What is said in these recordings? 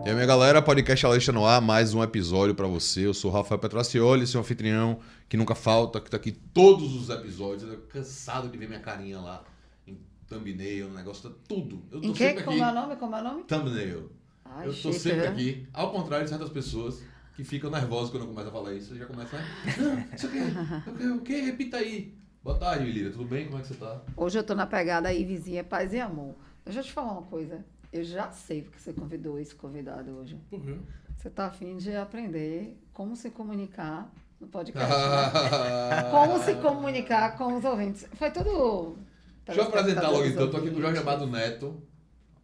E aí, minha galera, podcast Aleixo no ar, mais um episódio pra você. Eu sou o Rafael Petracioli, seu anfitrião, que nunca falta, que tá aqui todos os episódios. Eu tô cansado de ver minha carinha lá em thumbnail, o negócio tá tudo. Eu tô Em sempre que? aqui. Como é o nome? Como é o nome? Thumbnail. Ai, Eu tô chique, sempre né? aqui, ao contrário de certas pessoas que ficam nervosas quando eu começo a falar isso. Já começa a... Não, isso aqui, o quê? Repita aí. Boa tarde, Lília. Tudo bem? Como é que você tá? Hoje eu tô na pegada aí, vizinha, paz e amor. Deixa eu te falar uma coisa. Eu já sei porque você convidou esse convidado hoje. Por quê? Você tá afim de aprender como se comunicar no podcast, né? Como se comunicar com os ouvintes. Foi tudo... Deixa eu apresentar logo então. Eu tô aqui com o Jorge ouvintes. Amado Neto,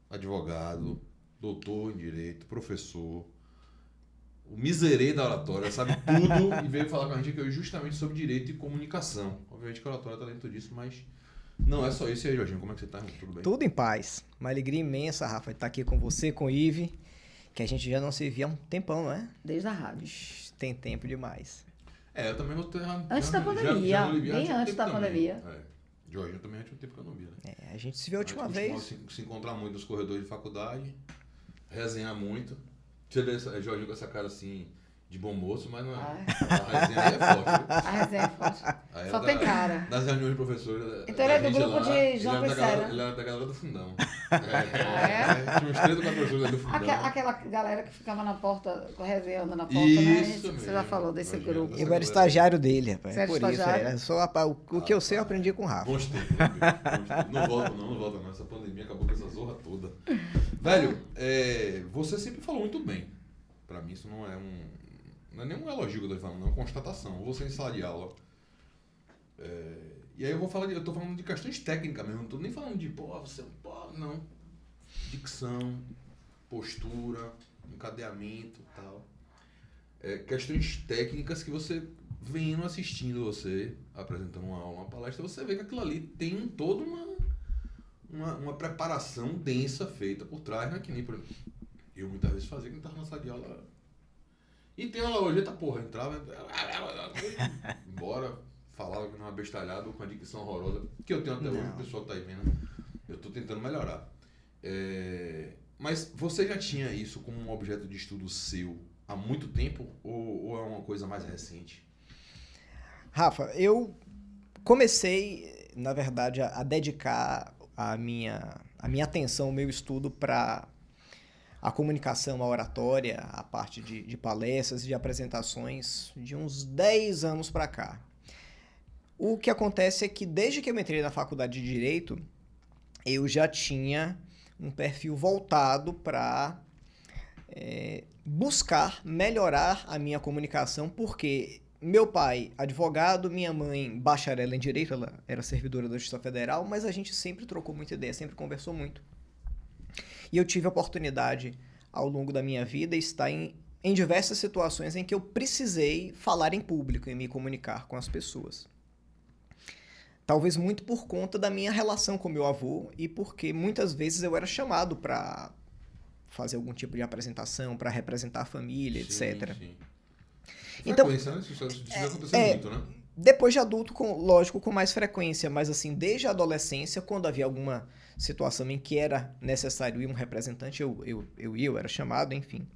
advogado, doutor em Direito, professor, o miserê da oratória, sabe tudo e veio falar com a gente aqui hoje justamente sobre Direito e Comunicação. Obviamente que a oratória tá dentro disso, mas não é só isso. E aí, Jorginho, como é que você tá, irmão? Tudo bem? Tudo em paz. Uma alegria imensa, Rafa, de estar aqui com você, com o Ive, que a gente já não se via há um tempão, não é? Desde a rádio. Ixi, tem tempo demais. Eu também vou ter... Antes da pandemia, bem antes da pandemia. Jorginho também tinha um tempo que eu não via, né? A gente se viu a última vez. Se encontrar muito nos corredores de faculdade, resenhar muito. Você vê Jorginho com essa cara assim de bom moço, mas não é. Ai. A resenha aí é forte, viu? A resenha é forte. Aí Só ela tem cara. Das reuniões de professores. Então ele é do grupo de João Pessoa. Ele era da galera do fundão. É? Tinha uns 3 ou 4 professores ali do fundão. Aquela galera que ficava na porta, resenhando na porta, né? Isso Você já mesmo. falou desse Imagina, grupo. essa Eu era galera estagiário dele, rapaz. Você era Por isso, estagiário? era só o que eu sei eu aprendi com o Rafa. Bons tempos, né, bicho? Bons tempos. Não volta não. Essa pandemia acabou com essa zorra toda. Velho, você sempre falou muito bem. Pra mim isso não é nenhum elogio que eu tô falando, não é uma constatação. Você em sala de aula. E aí eu tô falando de questões técnicas mesmo, não tô nem falando de, não. Dicção, postura, encadeamento e tal. Questões técnicas que você vendo, assistindo você, apresentando uma aula, uma palestra, você vê que aquilo ali tem toda uma preparação densa feita por trás, né? Que nem, por exemplo, eu muitas vezes fazia que não tava na sala de aula. E tem uma hoje, entrava, embora, falava que não era bestalhado, com a dicção horrorosa, que eu tenho até hoje, o pessoal que tá aí vendo, eu tô tentando melhorar. Mas você já tinha isso como um objeto de estudo seu há muito tempo ou é uma coisa mais recente? Rafa, eu comecei, na verdade, a dedicar a minha atenção, o meu estudo para a comunicação, a oratória, a parte de palestras e de apresentações de uns 10 anos para cá. O que acontece é que desde que eu entrei na faculdade de Direito, eu já tinha um perfil voltado para buscar melhorar a minha comunicação, porque meu pai, advogado, minha mãe, bacharel em Direito, ela era servidora da Justiça Federal, mas a gente sempre trocou muita ideia, sempre conversou muito. E eu tive a oportunidade, ao longo da minha vida, estar em diversas situações em que eu precisei falar em público e me comunicar com as pessoas. Talvez muito por conta da minha relação com meu avô e porque muitas vezes eu era chamado para fazer algum tipo de apresentação, para representar a família, etc. Sim. Então, Frequência, né? Isso já aconteceu muito, né? Depois de adulto, lógico, com mais frequência, mas assim, desde a adolescência, quando havia alguma situação em que era necessário ir um representante, eu era chamado, enfim.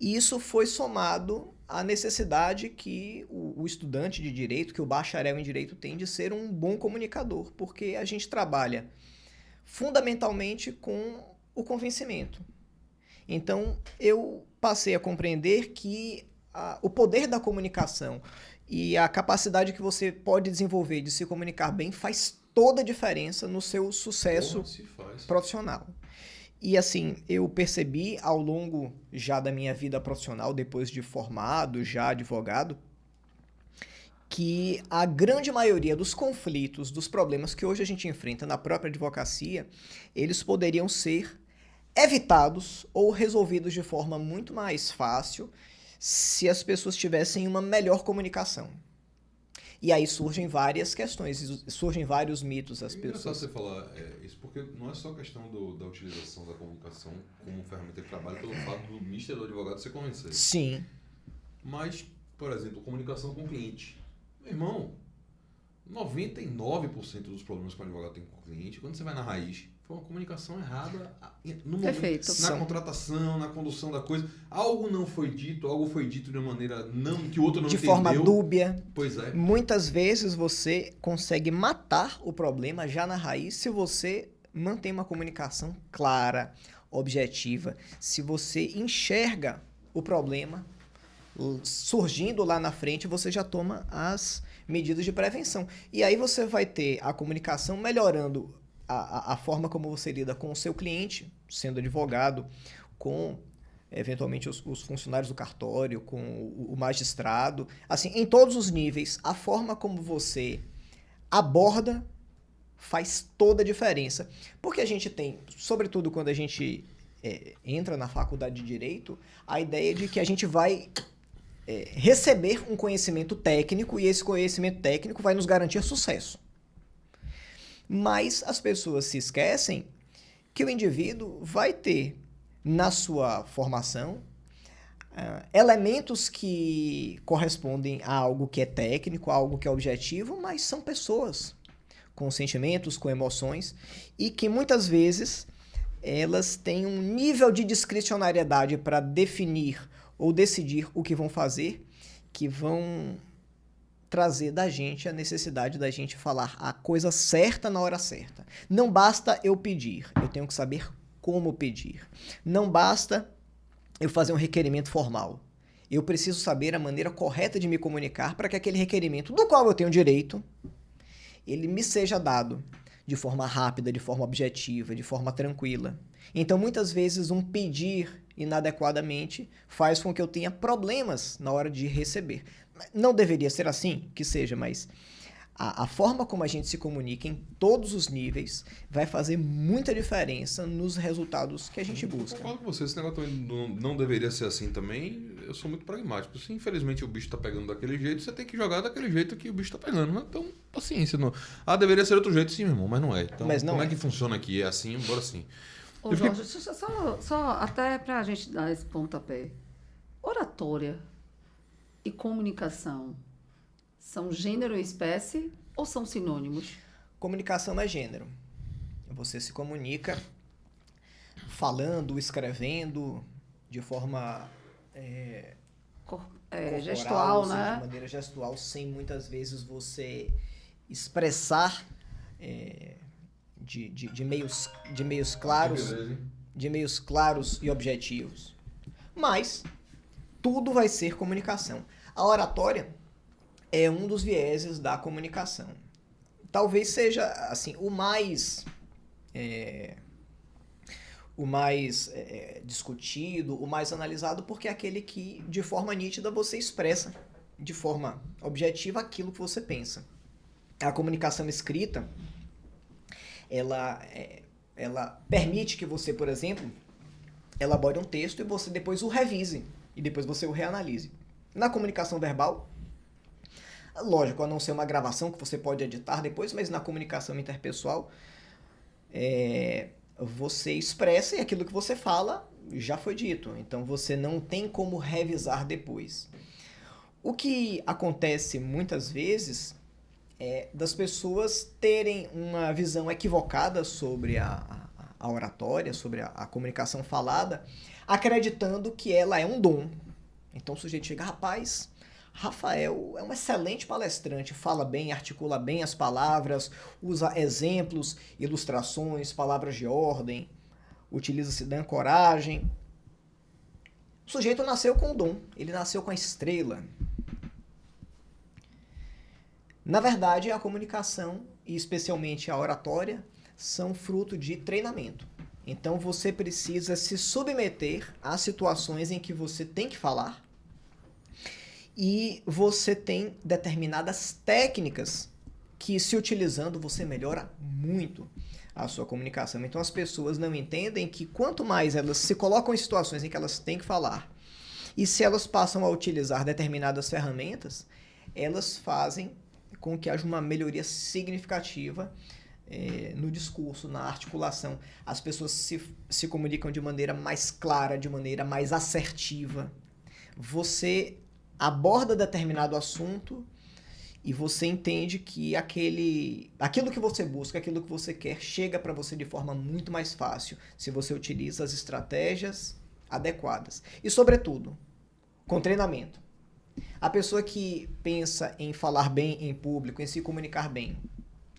E isso foi somado à necessidade que o estudante de Direito, que o bacharel em Direito tem de ser um bom comunicador, porque a gente trabalha fundamentalmente com o convencimento. Então, eu passei a compreender que o poder da comunicação e a capacidade que você pode desenvolver de se comunicar bem faz toda a diferença no seu sucesso profissional. E assim, eu percebi ao longo já da minha vida profissional, depois de formado, já advogado, que a grande maioria dos conflitos, dos problemas que hoje a gente enfrenta na própria advocacia, eles poderiam ser evitados ou resolvidos de forma muito mais fácil se as pessoas tivessem uma melhor comunicação. E aí surgem várias questões, surgem vários mitos. As pessoas... É engraçado você falar isso, porque não é só questão da utilização da comunicação como ferramenta de trabalho, pelo fato do mister do advogado ser convencer. Sim. Mas, por exemplo, comunicação com o cliente. Meu irmão, 99% dos problemas que o advogado tem com o cliente, quando você vai na raiz, foi uma comunicação errada no momento, Perfeito. na contratação, na condução da coisa. Algo não foi dito, algo foi dito de uma maneira que o outro não De entendeu. forma dúbia. Pois é. Muitas vezes você consegue matar o problema já na raiz se você mantém uma comunicação clara, objetiva. Se você enxerga o problema surgindo lá na frente, você já toma as medidas de prevenção. E aí você vai ter a comunicação melhorando a forma como você lida com o seu cliente, sendo advogado, com eventualmente os funcionários do cartório, com o magistrado, assim, em todos os níveis, a forma como você aborda faz toda a diferença. Porque a gente tem, sobretudo quando a gente entra na faculdade de Direito, a ideia de que a gente vai receber um conhecimento técnico e esse conhecimento técnico vai nos garantir sucesso. Mas as pessoas se esquecem que o indivíduo vai ter na sua formação elementos que correspondem a algo que é técnico, a algo que é objetivo, mas são pessoas com sentimentos, com emoções e que muitas vezes elas têm um nível de discricionariedade para definir ou decidir o que vão fazer, que vão trazer da gente a necessidade da gente falar a coisa certa na hora certa. Não basta eu pedir, eu tenho que saber como pedir. Não basta eu fazer um requerimento formal. Eu preciso saber a maneira correta de me comunicar para que aquele requerimento, do qual eu tenho direito, ele me seja dado de forma rápida, de forma objetiva, de forma tranquila. Então, muitas vezes, um pedir inadequadamente faz com que eu tenha problemas na hora de receber. Não deveria ser assim, que seja, mas a forma como a gente se comunica em todos os níveis vai fazer muita diferença nos resultados que a gente busca. Eu concordo com você, esse negócio também não deveria ser assim também. Eu sou muito pragmático. Se infelizmente o bicho tá pegando daquele jeito, você tem que jogar daquele jeito que o bicho tá pegando. Então, paciência. Não. Deveria ser outro jeito sim, meu irmão, mas não é. Então, mas não como é que funciona aqui? É assim, bora sim. Ô, Jorge, só até pra gente dar esse pontapé. Oratória e comunicação são gênero e espécie ou são sinônimos? Comunicação é gênero. Você se comunica falando, escrevendo, de forma corporal, gestual, né? De maneira gestual, sem muitas vezes você expressar de meios claros e objetivos. Mas tudo vai ser comunicação. A oratória é um dos vieses da comunicação. Talvez seja assim o mais discutido, o mais analisado, porque é aquele que, de forma nítida, você expressa de forma objetiva aquilo que você pensa. A comunicação escrita, ela permite que você, por exemplo, elabore um texto e você depois o revise e depois você o reanalise. Na comunicação verbal, lógico, a não ser uma gravação que você pode editar depois, mas na comunicação interpessoal, você expressa e aquilo que você fala já foi dito. Então você não tem como revisar depois. O que acontece muitas vezes é das pessoas terem uma visão equivocada sobre a oratória, sobre a comunicação falada, acreditando que ela é um dom. Então o sujeito chega, rapaz, Rafael é um excelente palestrante, fala bem, articula bem as palavras, usa exemplos, ilustrações, palavras de ordem, utiliza-se da ancoragem. O sujeito nasceu com o dom, ele nasceu com a estrela. Na verdade, a comunicação, e especialmente a oratória, são fruto de treinamento. Então você precisa se submeter a situações em que você tem que falar e você tem determinadas técnicas que, se utilizando, você melhora muito a sua comunicação. Então as pessoas não entendem que quanto mais elas se colocam em situações em que elas têm que falar e se elas passam a utilizar determinadas ferramentas, elas fazem com que haja uma melhoria significativa no discurso, na articulação. As pessoas se comunicam de maneira mais clara, de maneira mais assertiva. Você aborda determinado assunto e você entende que aquilo que você busca, aquilo que você quer, chega para você de forma muito mais fácil se você utiliza as estratégias adequadas. E, sobretudo, com treinamento. A pessoa que pensa em falar bem em público, em se comunicar bem,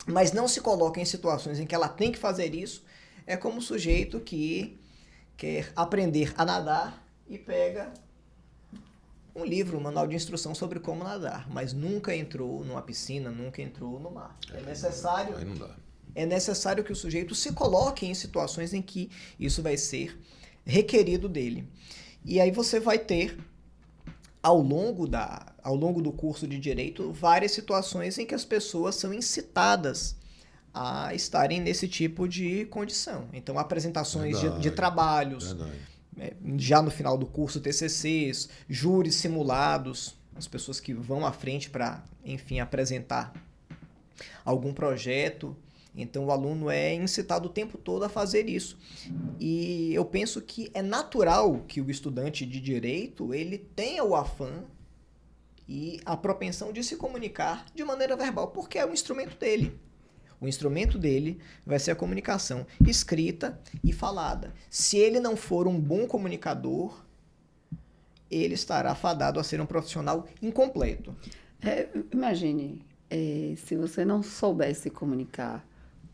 mas não se coloca em situações em que ela tem que fazer isso, é como o sujeito que quer aprender a nadar e pega um livro, um manual de instrução sobre como nadar, mas nunca entrou numa piscina, nunca entrou no mar. Aí não dá. É necessário que o sujeito se coloque em situações em que isso vai ser requerido dele. E aí você vai ter, ao longo do curso de Direito, várias situações em que as pessoas são incitadas a estarem nesse tipo de condição. Então, apresentações de trabalhos, já no final do curso, TCCs, júris simulados, as pessoas que vão à frente para, enfim, apresentar algum projeto. Então, o aluno é incitado o tempo todo a fazer isso. E eu penso que é natural que o estudante de Direito ele tenha o afã e a propensão de se comunicar de maneira verbal, porque é o instrumento dele. O instrumento dele vai ser a comunicação escrita e falada. Se ele não for um bom comunicador, ele estará fadado a ser um profissional incompleto. Imagine, se você não soubesse se comunicar,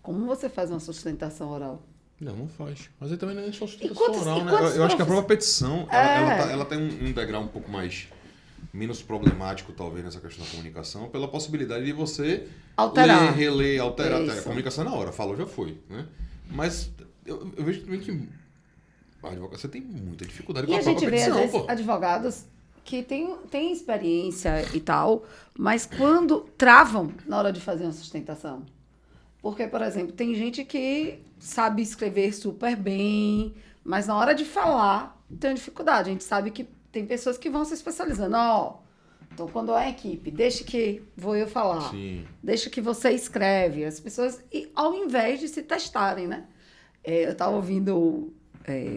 como você faz uma sustentação oral? Não faz. Mas aí também não é só sustentação oral, né? quantos Eu acho que a própria petição, ela tem um degrau um pouco menos problemático, talvez, nessa questão da comunicação, pela possibilidade de você alterar. ler, reler, alterar. Isso. A comunicação é na hora, falou, já foi, né? Mas eu vejo também que a advocacia tem muita dificuldade com a própria petição, às vezes, advogados que têm experiência e tal, mas quando travam na hora de fazer uma sustentação. Porque, por exemplo, tem gente que sabe escrever super bem, mas na hora de falar tem dificuldade. A gente sabe que tem pessoas que vão se especializando. Então, quando é equipe, deixa que vou eu falar. Sim. Deixa que você escreve. As pessoas, e ao invés de se testarem, né? Eu estava ouvindo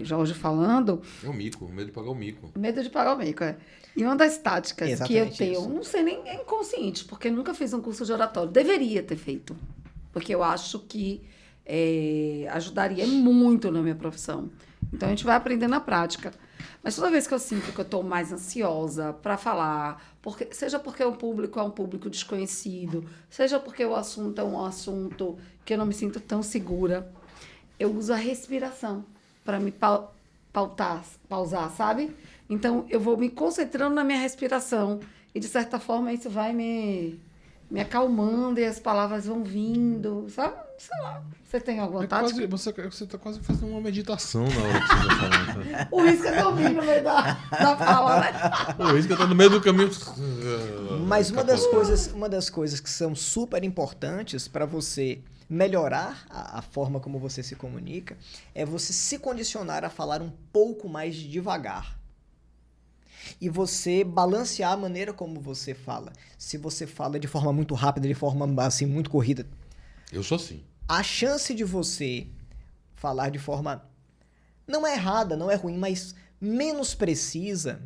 Jorge falando... É o mico, medo de pagar o mico. Medo de pagar o mico, E uma das táticas Exatamente que eu tenho, não sei nem, é inconsciente, porque nunca fiz um curso de oratório. Deveria ter feito. Porque eu acho que ajudaria muito na minha profissão. Então, a gente vai aprender na prática. Mas toda vez que eu sinto que eu estou mais ansiosa para falar, seja porque o público é um público desconhecido, seja porque o assunto é um assunto que eu não me sinto tão segura, eu uso a respiração para me pausar, sabe? Então, eu vou me concentrando na minha respiração e, de certa forma, isso vai me acalmando e as palavras vão vindo, sabe? Sei lá. Você tem alguma tática? Você tá quase fazendo uma meditação na hora que você tá falando. O Isca tá ouvindo no meio da fala, né? O Isca tá no meio do caminho. Mas uma das coisas que são super importantes para você melhorar a forma como você se comunica é você se condicionar a falar um pouco mais devagar. E você balancear a maneira como você fala. Se você fala de forma muito rápida, de forma assim, muito corrida. Eu sou assim. A chance de você falar de forma não é errada, não é ruim, mas menos precisa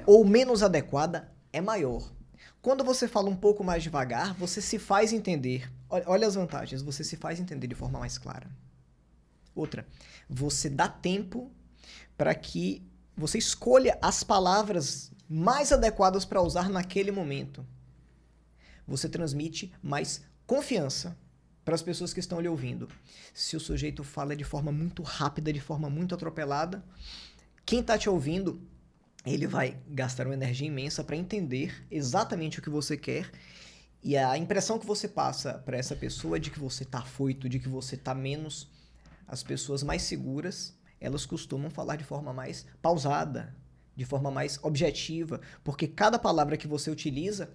ou menos adequada é maior. Quando você fala um pouco mais devagar, você se faz entender. Olha as vantagens, você se faz entender de forma mais clara. Outra, você dá tempo para que você escolha as palavras mais adequadas para usar naquele momento. Você transmite mais confiança para as pessoas que estão lhe ouvindo. Se o sujeito fala de forma muito rápida, de forma muito atropelada, quem está te ouvindo, ele vai gastar uma energia imensa para entender exatamente o que você quer, e a impressão que você passa para essa pessoa é de que você está afoito, de que você está menos. As pessoas mais seguras, elas costumam falar de forma mais pausada, de forma mais objetiva, porque cada palavra que você utiliza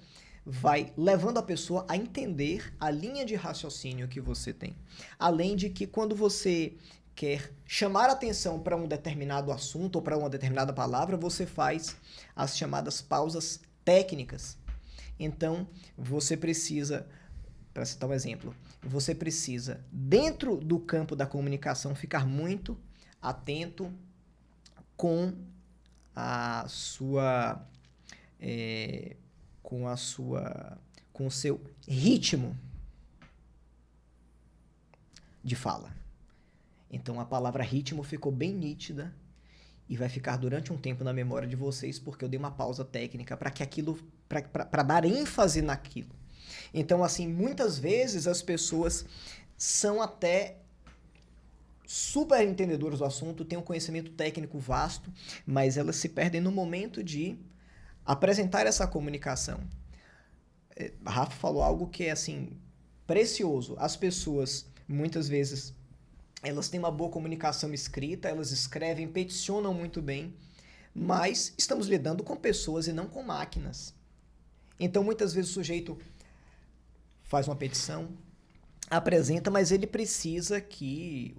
vai levando a pessoa a entender a linha de raciocínio que você tem. Além de que quando você quer chamar atenção para um determinado assunto ou para uma determinada palavra, você faz as chamadas pausas técnicas. Então, você precisa, para citar um exemplo, você precisa, dentro do campo da comunicação, ficar muito atento com a sua com o seu ritmo de fala. Então a palavra ritmo ficou bem nítida e vai ficar durante um tempo na memória de vocês, porque eu dei uma pausa técnica para que aquilo, para dar ênfase naquilo. Então, assim, muitas vezes as pessoas são até super entendedoras do assunto, têm um conhecimento técnico vasto, mas elas se perdem no momento de apresentar essa comunicação. A Rafa falou algo que é, assim, precioso. As pessoas, muitas vezes, elas têm uma boa comunicação escrita, elas escrevem, peticionam muito bem, mas estamos lidando com pessoas e não com máquinas. Então, muitas vezes o sujeito faz uma petição, apresenta, mas ele precisa que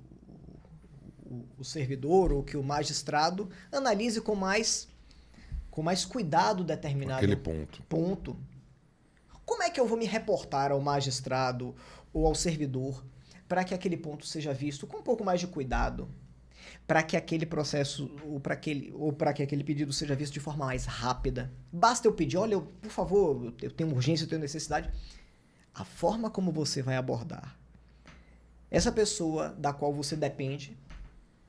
o servidor ou que o magistrado analise com mais cuidado determinado aquele ponto. Como é que eu vou me reportar ao magistrado ou ao servidor para que aquele ponto seja visto com um pouco mais de cuidado, para que aquele processo ou para que aquele pedido seja visto de forma mais rápida? Basta eu pedir, olha, por favor, eu tenho urgência, eu tenho necessidade. A forma como você vai abordar essa pessoa da qual você depende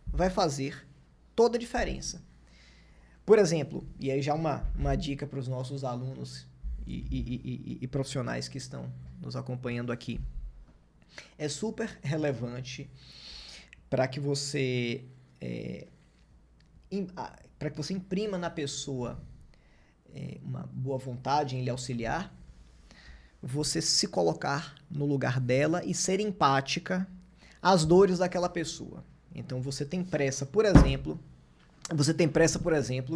vai fazer toda a diferença. Por exemplo, e aí já uma dica para os nossos alunos e profissionais que estão nos acompanhando aqui. É super relevante para que você imprima na pessoa uma boa vontade em lhe auxiliar, você se colocar no lugar dela e ser empática às dores daquela pessoa. Então você tem pressa, por exemplo,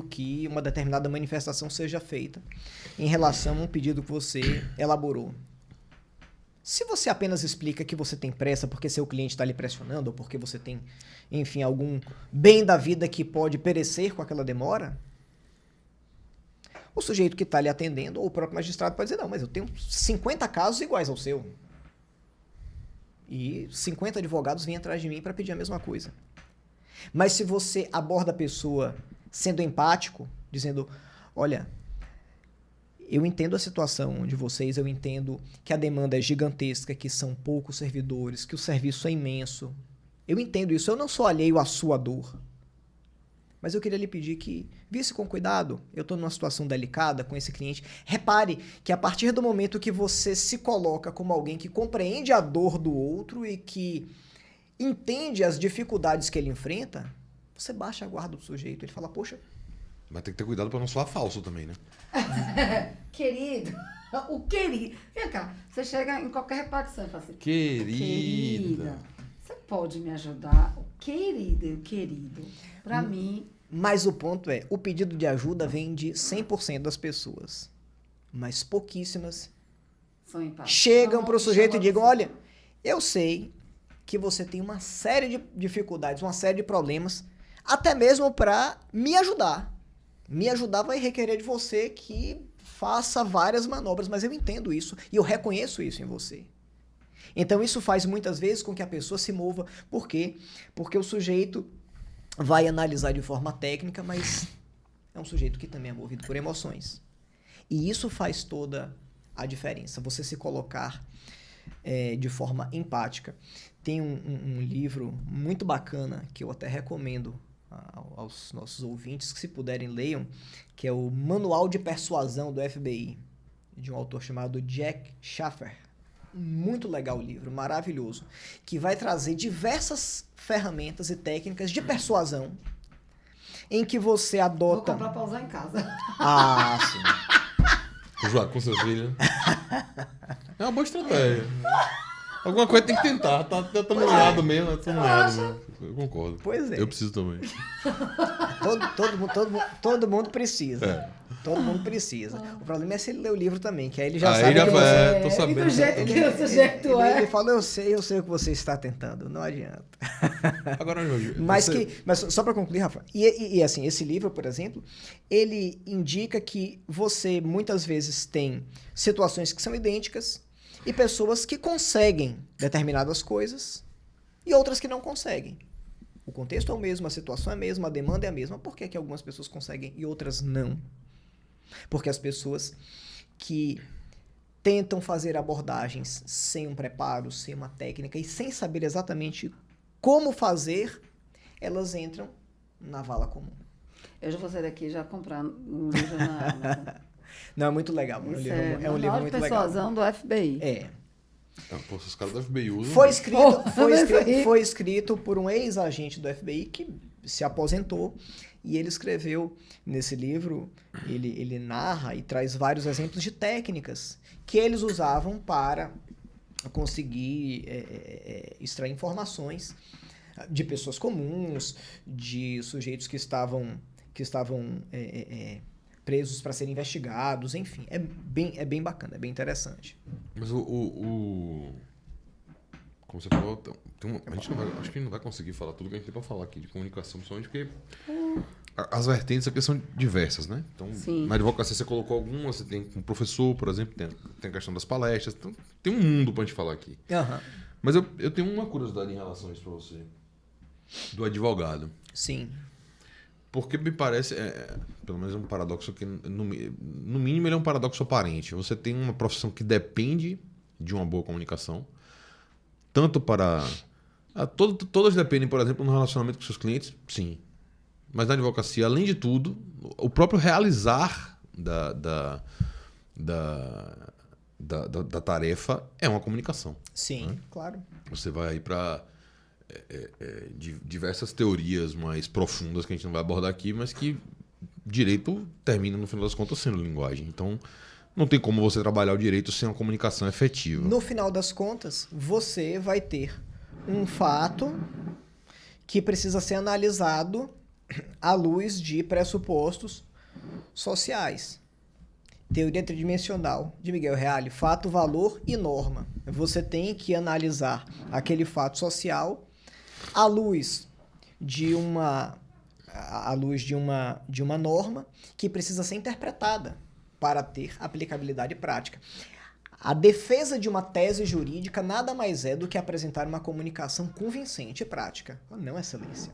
que uma determinada manifestação seja feita em relação a um pedido que você elaborou. Se você apenas explica que você tem pressa porque seu cliente está lhe pressionando, ou porque você tem, enfim, algum bem da vida que pode perecer com aquela demora, o sujeito que está lhe atendendo, ou o próprio magistrado, pode dizer, não, mas eu tenho 50 casos iguais ao seu. E 50 advogados vêm atrás de mim para pedir a mesma coisa. Mas se você aborda a pessoa sendo empático, dizendo, olha, eu entendo a situação de vocês, eu entendo que a demanda é gigantesca, que são poucos servidores, que o serviço é imenso. Eu entendo isso, eu não sou alheio à sua dor. Mas eu queria lhe pedir que visse com cuidado. Eu estou numa situação delicada com esse cliente. Repare que a partir do momento que você se coloca como alguém que compreende a dor do outro e que entende as dificuldades que ele enfrenta, você baixa a guarda do sujeito. Ele fala, poxa... Mas tem que ter cuidado para não soar falso também, né? Querido, o querido. Vem cá, você chega em qualquer repartição e fala assim, Querida, você pode me ajudar? O querido e o querido. Para mim... Mas o ponto é, o pedido de ajuda vem de 100% das pessoas. Mas pouquíssimas chegam para o sujeito e digam, olha, eu sei que você tem uma série de dificuldades, uma série de problemas, até mesmo para me ajudar. Me ajudar vai requerer de você que faça várias manobras, mas eu entendo isso e eu reconheço isso em você. Então isso faz muitas vezes com que a pessoa se mova. Por quê? Porque o sujeito vai analisar de forma técnica, mas é um sujeito que também é movido por emoções. E isso faz toda a diferença. Você se colocar de forma empática. Tem um livro muito bacana que eu até recomendo aos nossos ouvintes, que se puderem leiam, que é o Manual de Persuasão do FBI, de um autor chamado Jack Schaffer. Muito legal o livro, maravilhoso, que vai trazer diversas ferramentas e técnicas de persuasão em que você adota... Vou comprar pra usar em casa. Ah, sim. Jogar com seus filhos. É uma boa estratégia. Alguma coisa tem que tentar. Tá molhado mesmo, tá molhado mesmo. Eu concordo. Pois é. Eu preciso também. Todo mundo precisa. É. Todo mundo precisa. O problema é se ele ler o livro também, que aí ele já Aí sabe já que vai, você... tô sabendo. E do jeito que o sujeito é. Ele fala, eu sei o que você está tentando, não adianta. Agora, Jorge, Mas só para concluir, Rafa, e assim, esse livro, por exemplo, ele indica que você muitas vezes tem situações que são idênticas e pessoas que conseguem determinadas coisas e outras que não conseguem. O contexto é o mesmo, a situação é a mesma, a demanda é a mesma. Por que algumas pessoas conseguem e outras não? Porque as pessoas que tentam fazer abordagens sem um preparo, sem uma técnica e sem saber exatamente como fazer, elas entram na vala comum. Eu já vou sair daqui já comprar um livro na Amazon. Não, é muito legal. É um livro muito legal. Persuasão do FBI. É. Pô, esses caras do FBI usam. Foi escrito por um ex-agente do FBI que se aposentou e ele escreveu nesse livro, ele narra e traz vários exemplos de técnicas que eles usavam para conseguir extrair informações de pessoas comuns, de sujeitos que estavam presos para serem investigados, enfim. É bem bacana, é bem interessante. Mas como você falou, a gente acho que não vai conseguir falar tudo que a gente tem para falar aqui de comunicação, principalmente porque as vertentes aqui são diversas, né? Então, Sim. Na advocacia você colocou algumas, você tem um professor, por exemplo, tem a questão das palestras, então tem um mundo pra gente falar aqui. Uhum. Mas eu tenho uma curiosidade em relação a isso pra você, do advogado. Sim. Porque me parece, pelo menos um paradoxo que, no mínimo, ele é um paradoxo aparente. Você tem uma profissão que depende de uma boa comunicação, tanto para... Todas dependem, por exemplo, no relacionamento com seus clientes, sim. Mas na advocacia, além de tudo, o próprio realizar da tarefa é uma comunicação. Sim, né? Claro. Você vai aí para diversas teorias mais profundas que a gente não vai abordar aqui, mas que direito termina, no final das contas, sendo linguagem. Então, não tem como você trabalhar o direito sem uma comunicação efetiva. No final das contas, você vai ter um fato que precisa ser analisado à luz de pressupostos sociais. Teoria tridimensional de Miguel Reale, fato, valor e norma. Você tem que analisar aquele fato social à luz de uma norma que precisa ser interpretada para ter aplicabilidade prática. A defesa de uma tese jurídica nada mais é do que apresentar uma comunicação convincente e prática. Não, excelência.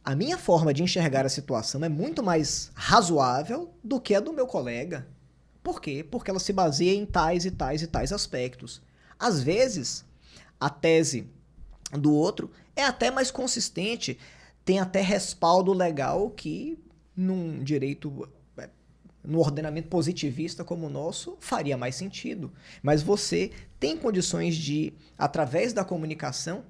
A minha forma de enxergar a situação é muito mais razoável do que a do meu colega. Por quê? Porque ela se baseia em tais e tais e tais aspectos. Às vezes, a tese do outro é até mais consistente, tem até respaldo legal que num direito, no ordenamento positivista como o nosso, faria mais sentido. Mas você tem condições de, através da comunicação,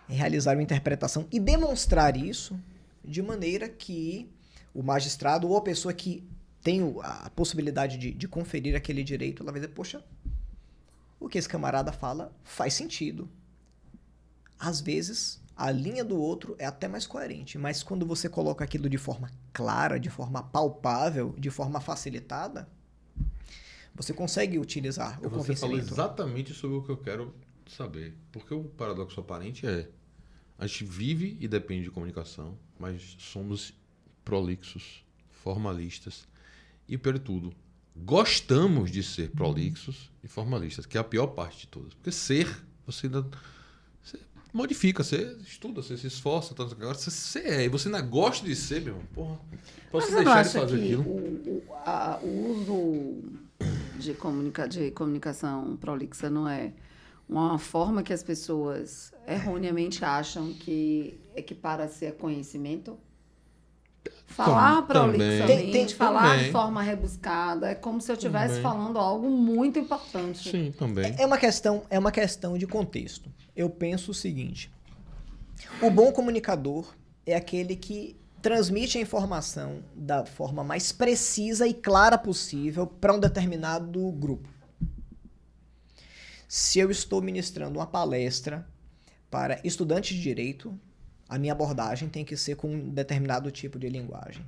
realizar uma interpretação e demonstrar isso de maneira que o magistrado ou a pessoa que tem a possibilidade de conferir aquele direito, ela vai dizer, poxa, o que esse camarada fala faz sentido. Às vezes, a linha do outro é até mais coerente, mas quando você coloca aquilo de forma clara, de forma palpável, de forma facilitada, você consegue utilizar o Você falou convencimento. exatamente sobre o que eu quero saber. Porque o paradoxo aparente a gente vive e depende de comunicação, mas somos prolixos, formalistas e, pior de tudo, gostamos de ser prolixos e formalistas, que é a pior parte de todas. Porque você modifica, você estuda, você se esforça, agora você e você ainda gosta de ser, meu irmão. Porra, posso Mas deixar de você não acha fazer que aquilo? o uso de comunicação prolixa não é uma forma que as pessoas erroneamente acham que equipara a ser conhecimento? Falar prolixamente, falar de forma rebuscada, é como se eu estivesse falando algo muito importante. Sim, também. É uma questão de contexto. Eu penso o seguinte: o bom comunicador é aquele que transmite a informação da forma mais precisa e clara possível para um determinado grupo. Se eu estou ministrando uma palestra para estudantes de direito, a minha abordagem tem que ser com um determinado tipo de linguagem.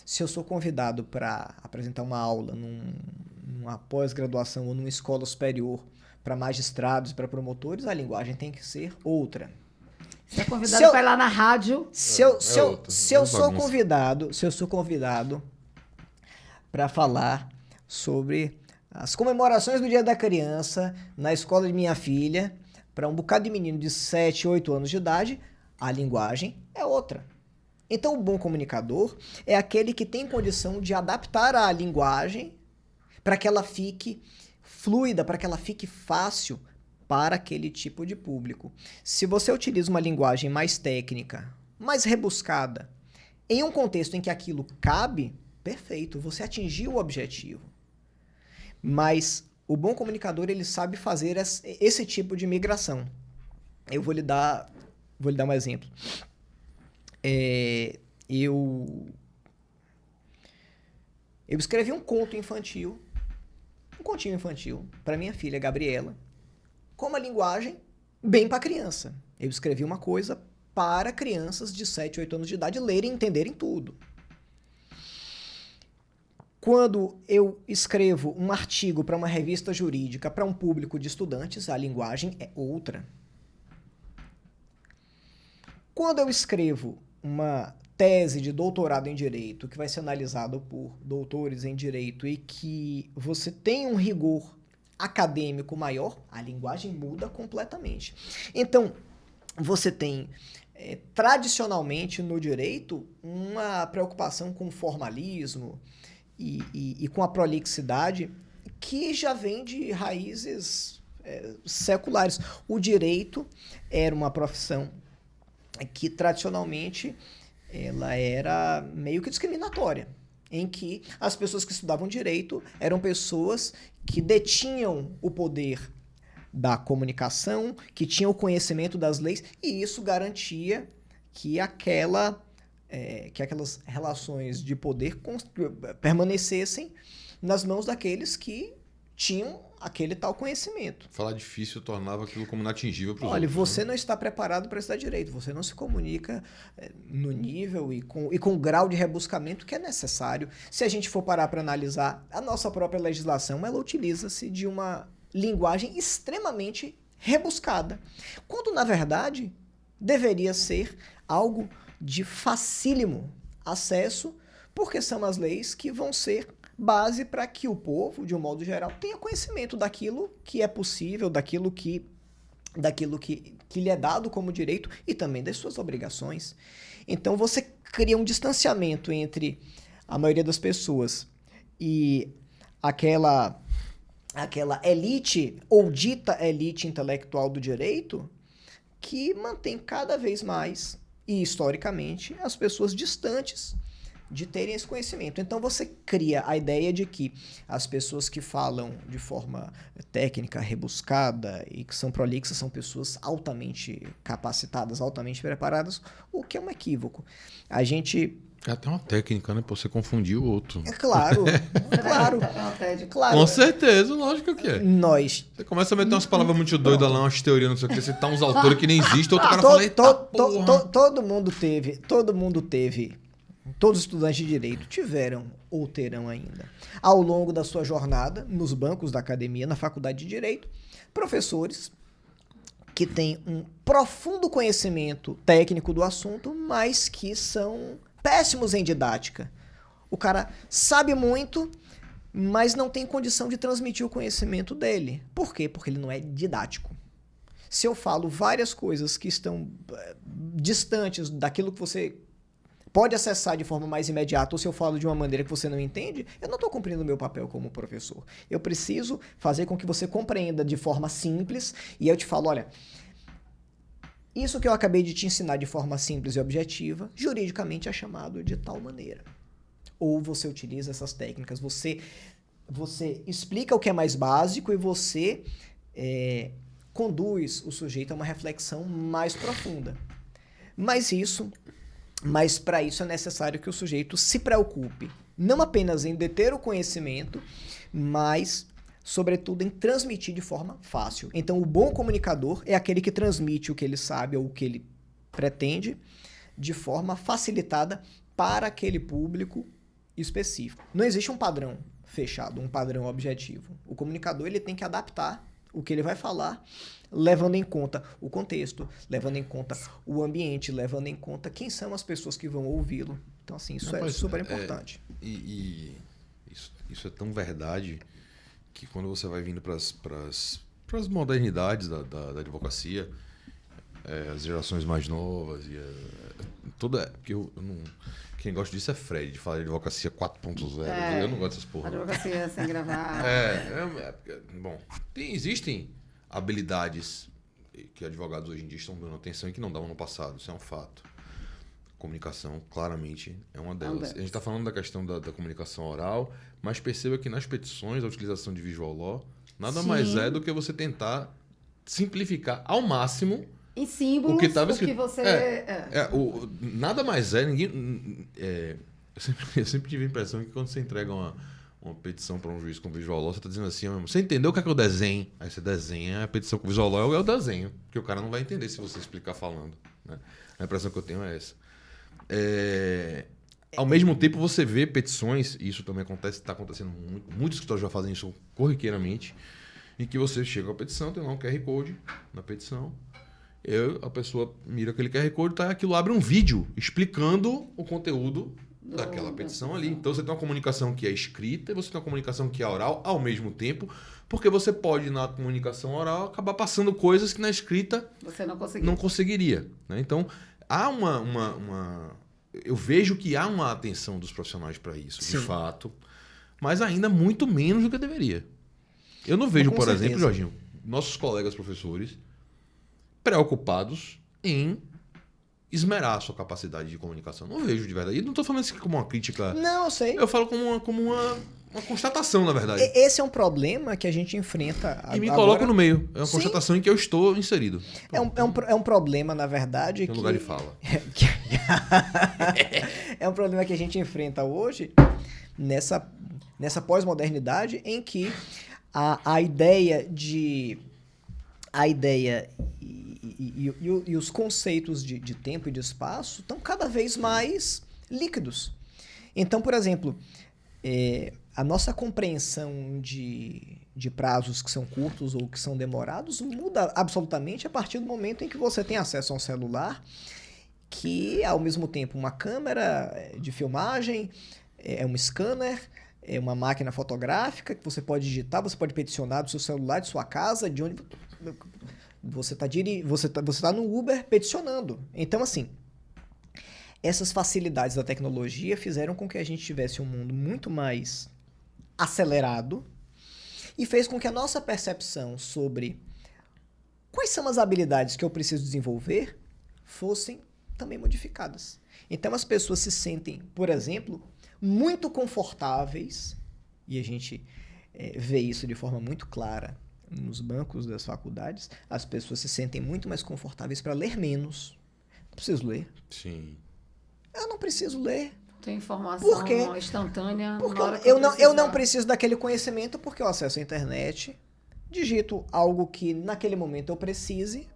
Se eu sou convidado para apresentar uma aula numa pós-graduação ou numa escola superior para magistrados, para promotores, a linguagem tem que ser outra. Você é convidado para ir lá na rádio. Se eu sou convidado para falar sobre as comemorações do Dia da Criança na escola de minha filha, para um bocado de menino de 7, 8 anos de idade, a linguagem é outra. Então, o bom comunicador é aquele que tem condição de adaptar a linguagem para que ela fique fluida, para que ela fique fácil para aquele tipo de público. Se você utiliza uma linguagem mais técnica, mais rebuscada, em um contexto em que aquilo cabe, perfeito, você atingiu o objetivo. Mas o bom comunicador, ele sabe fazer esse tipo de migração. Eu vou lhe dar um exemplo. Eu escrevi um continho infantil, para minha filha Gabriela, com uma linguagem bem para criança. Eu escrevi uma coisa para crianças de 7, 8 anos de idade lerem e entenderem tudo. Quando eu escrevo um artigo para uma revista jurídica, para um público de estudantes, a linguagem é outra. Quando eu escrevo uma tese de doutorado em direito, que vai ser analisado por doutores em direito e que você tem um rigor acadêmico maior, a linguagem muda completamente. Então, você tem, tradicionalmente no direito, uma preocupação com o formalismo e com a prolixidade que já vem de raízes seculares. O direito era uma profissão que tradicionalmente ela era meio que discriminatória, em que as pessoas que estudavam direito eram pessoas que detinham o poder da comunicação, que tinham o conhecimento das leis, e isso garantia que aquelas relações de poder permanecessem nas mãos daqueles que tinham aquele tal conhecimento. Falar difícil tornava aquilo como inatingível para os Olha, outros. você não está preparado para estudar direito, você não se comunica no nível e com o grau de rebuscamento que é necessário. Se a gente for parar para analisar a nossa própria legislação, ela utiliza-se de uma linguagem extremamente rebuscada, quando na verdade deveria ser algo de facílimo acesso, porque são as leis que vão ser base para que o povo, de um modo geral, tenha conhecimento daquilo que é possível, daquilo que lhe é dado como direito e também das suas obrigações. Então você cria um distanciamento entre a maioria das pessoas e aquela elite ou dita elite intelectual do direito que mantém cada vez mais e historicamente as pessoas distantes de terem esse conhecimento. Então você cria a ideia de que as pessoas que falam de forma técnica, rebuscada e que são prolixas são pessoas altamente capacitadas, altamente preparadas, o que é um equívoco. A gente... É até uma técnica, né? Pra você confundir o outro. É claro, claro. Com certeza, lógico que é. Nós... Você começa a meter umas palavras muito doidas lá, umas teorias, não sei o que, citar uns autores que nem existem, outro cara fala, eita porra. Todo mundo teve, todos os estudantes de direito tiveram ou terão ainda, ao longo da sua jornada, nos bancos da academia, na faculdade de direito, professores que têm um profundo conhecimento técnico do assunto, mas que são péssimos em didática. O cara sabe muito, mas não tem condição de transmitir o conhecimento dele. Por quê? Porque ele não é didático. Se eu falo várias coisas que estão distantes daquilo que você pode acessar de forma mais imediata, ou se eu falo de uma maneira que você não entende, eu não estou cumprindo o meu papel como professor. Eu preciso fazer com que você compreenda de forma simples, e eu te falo, olha, isso que eu acabei de te ensinar de forma simples e objetiva, juridicamente é chamado de tal maneira. Ou você utiliza essas técnicas, você explica o que é mais básico e você conduz o sujeito a uma reflexão mais profunda. Mas para isso é necessário que o sujeito se preocupe, não apenas em deter o conhecimento, mas, sobretudo, em transmitir de forma fácil. Então, o bom comunicador é aquele que transmite o que ele sabe ou o que ele pretende de forma facilitada para aquele público específico. Não existe um padrão fechado, um padrão objetivo. O comunicador ele tem que adaptar o que ele vai falar, levando em conta o contexto, levando em conta o ambiente, levando em conta quem são as pessoas que vão ouvi-lo. Então, assim, isso é super importante. Isso é tão verdade que quando você vai vindo para as modernidades da advocacia, as gerações mais novas, Porque eu não... Quem gosta disso é Fred, de falar de advocacia 4.0. É. Eu não gosto dessas porra. Advocacia sem gravar. Bom, existem habilidades que advogados hoje em dia estão dando atenção e que não davam no passado. Isso é um fato. Comunicação, claramente, é uma delas. A gente está falando da questão da comunicação oral, mas perceba que nas petições, a utilização de visual law nada mais é do que você tentar simplificar ao máximo em símbolos, o que estava escrito. Que você... Nada mais é... Eu sempre tive a impressão que quando você entrega uma petição para um juiz com visual law, você está dizendo assim, você entendeu o que é o desenho? Aí você desenha, a petição com visual law é o desenho, porque o cara não vai entender se você explicar falando. Né? A impressão que eu tenho é essa. Ao mesmo tempo, você vê petições, e isso também está acontecendo muito, muitos escritórios já fazem isso corriqueiramente, em que você chega com a petição, tem lá um QR Code na petição, a pessoa mira aquele QR Code, aquilo abre um vídeo explicando o conteúdo daquela petição ali. Então você tem uma comunicação que é escrita e você tem uma comunicação que é oral ao mesmo tempo, porque você pode, na comunicação oral, acabar passando coisas que na escrita você não conseguiria. Né? Então, há eu vejo que há uma atenção dos profissionais para isso, de fato, mas ainda muito menos do que deveria. Eu não vejo, por exemplo, Jorginho, nossos colegas professores preocupados em esmerar a sua capacidade de comunicação. Não vejo de verdade. E não estou falando isso como uma crítica. Não, eu sei. Eu falo como uma constatação, na verdade. Esse é um problema que a gente enfrenta agora. E me coloco no meio. É uma constatação em que eu estou inserido. É um problema, na verdade. Tem um lugar de fala. É um problema que a gente enfrenta hoje nessa pós-modernidade em que a ideia e os conceitos de tempo e de espaço estão cada vez mais líquidos. Então, por exemplo, a nossa compreensão de prazos que são curtos ou que são demorados muda absolutamente a partir do momento em que você tem acesso a um celular que, ao mesmo tempo, uma câmera de filmagem, um scanner, uma máquina fotográfica que você pode digitar, você pode peticionar do seu celular, de sua casa, de onde você está no Uber peticionando. Então, assim, essas facilidades da tecnologia fizeram com que a gente tivesse um mundo muito mais acelerado e fez com que a nossa percepção sobre quais são as habilidades que eu preciso desenvolver fossem também modificadas. Então, as pessoas se sentem, por exemplo, muito confortáveis, e a gente vê isso de forma muito clara nos bancos das faculdades, as pessoas se sentem muito mais confortáveis para ler menos. Não preciso ler. Sim. Eu não preciso ler. Tem informação instantânea. Porque eu não preciso daquele conhecimento porque eu acesso a internet, digito algo que naquele momento eu precise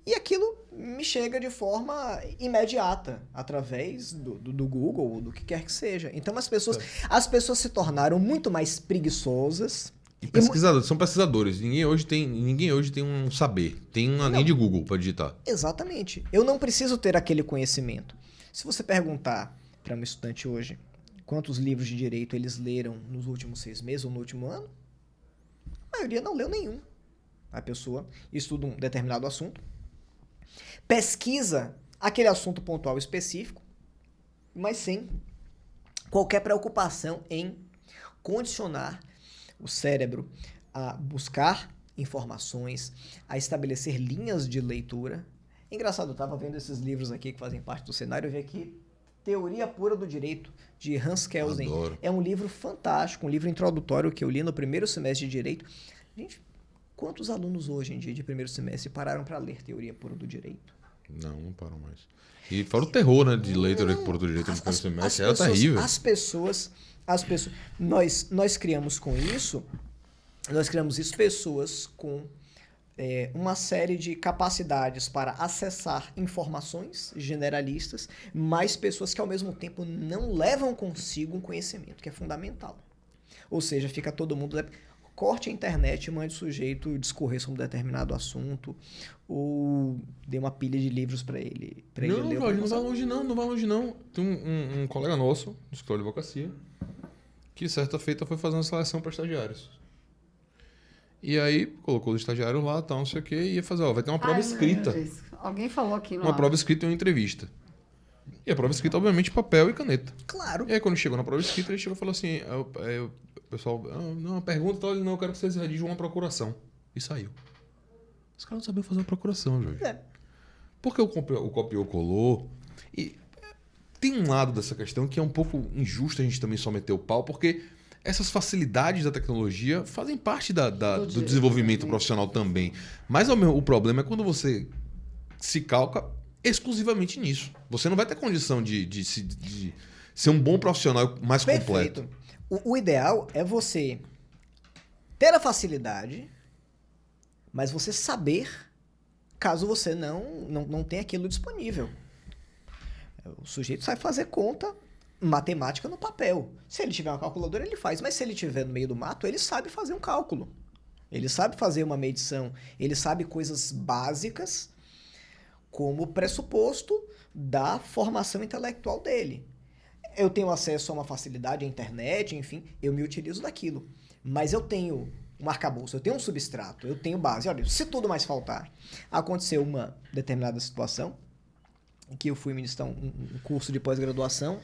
e aquilo me chega de forma imediata através do Google ou do que quer que seja. Então as pessoas se tornaram muito mais preguiçosas. E pesquisadores, são pesquisadores. Ninguém hoje tem um saber. Tem uma linha de Google para digitar. Exatamente. Eu não preciso ter aquele conhecimento. Se você perguntar para um estudante hoje quantos livros de direito eles leram nos últimos 6 meses ou no último ano, a maioria não leu nenhum. A pessoa estuda um determinado assunto, pesquisa aquele assunto pontual específico, mas sem qualquer preocupação em condicionar o cérebro a buscar informações, a estabelecer linhas de leitura. Engraçado, eu estava vendo esses livros aqui que fazem parte do cenário, eu vi aqui Teoria Pura do Direito, de Hans Kelsen. Adoro. É um livro fantástico, um livro introdutório que eu li no primeiro semestre de Direito. Gente, quantos alunos hoje em dia de primeiro semestre pararam para ler Teoria Pura do Direito? Não param mais. E fora o terror, né, de ler Teoria Pura do Direito no primeiro semestre, era terrível. As pessoas, nós criamos com isso, pessoas com uma série de capacidades para acessar informações generalistas, mas pessoas que ao mesmo tempo não levam consigo um conhecimento, que é fundamental. Ou seja, fica todo mundo... Corte a internet e mande o sujeito discorrer sobre um determinado assunto, ou dê uma pilha de livros para ele. Não vai longe não. Tem um colega nosso, do escritório de advocacia, que certa feita foi fazer uma seleção para estagiários. E aí colocou os estagiários lá, tal, não sei o que, e ia fazer, vai ter uma prova escrita. Alguém falou aqui no Uma prova escrita e uma entrevista. E a prova escrita, obviamente, papel e caneta. Claro. E aí, quando chegou na prova escrita, ele chegou e falou assim: o pessoal, não, uma pergunta, ele não, eu quero que vocês redigam uma procuração. E saiu. Os caras não sabiam fazer uma procuração, Jorge. Porque o copiou, colou. E tem um lado dessa questão que é um pouco injusto a gente também só meter o pau, porque essas facilidades da tecnologia fazem parte do desenvolvimento profissional também. Mas o problema é quando você se calca exclusivamente nisso. Você não vai ter condição de ser um bom profissional mais completo. O ideal é você ter a facilidade, mas você saber caso você não tenha aquilo disponível. O sujeito sabe fazer conta matemática no papel. Se ele tiver uma calculadora, ele faz. Mas se ele estiver no meio do mato, ele sabe fazer um cálculo. Ele sabe fazer uma medição. Ele sabe coisas básicas como pressuposto da formação intelectual dele. Eu tenho acesso a uma facilidade à internet, enfim, eu me utilizo daquilo. Mas eu tenho um arcabouço, eu tenho um substrato, eu tenho base. Olha, se tudo mais faltar, aconteceu uma determinada situação em que eu fui ministrar um curso de pós-graduação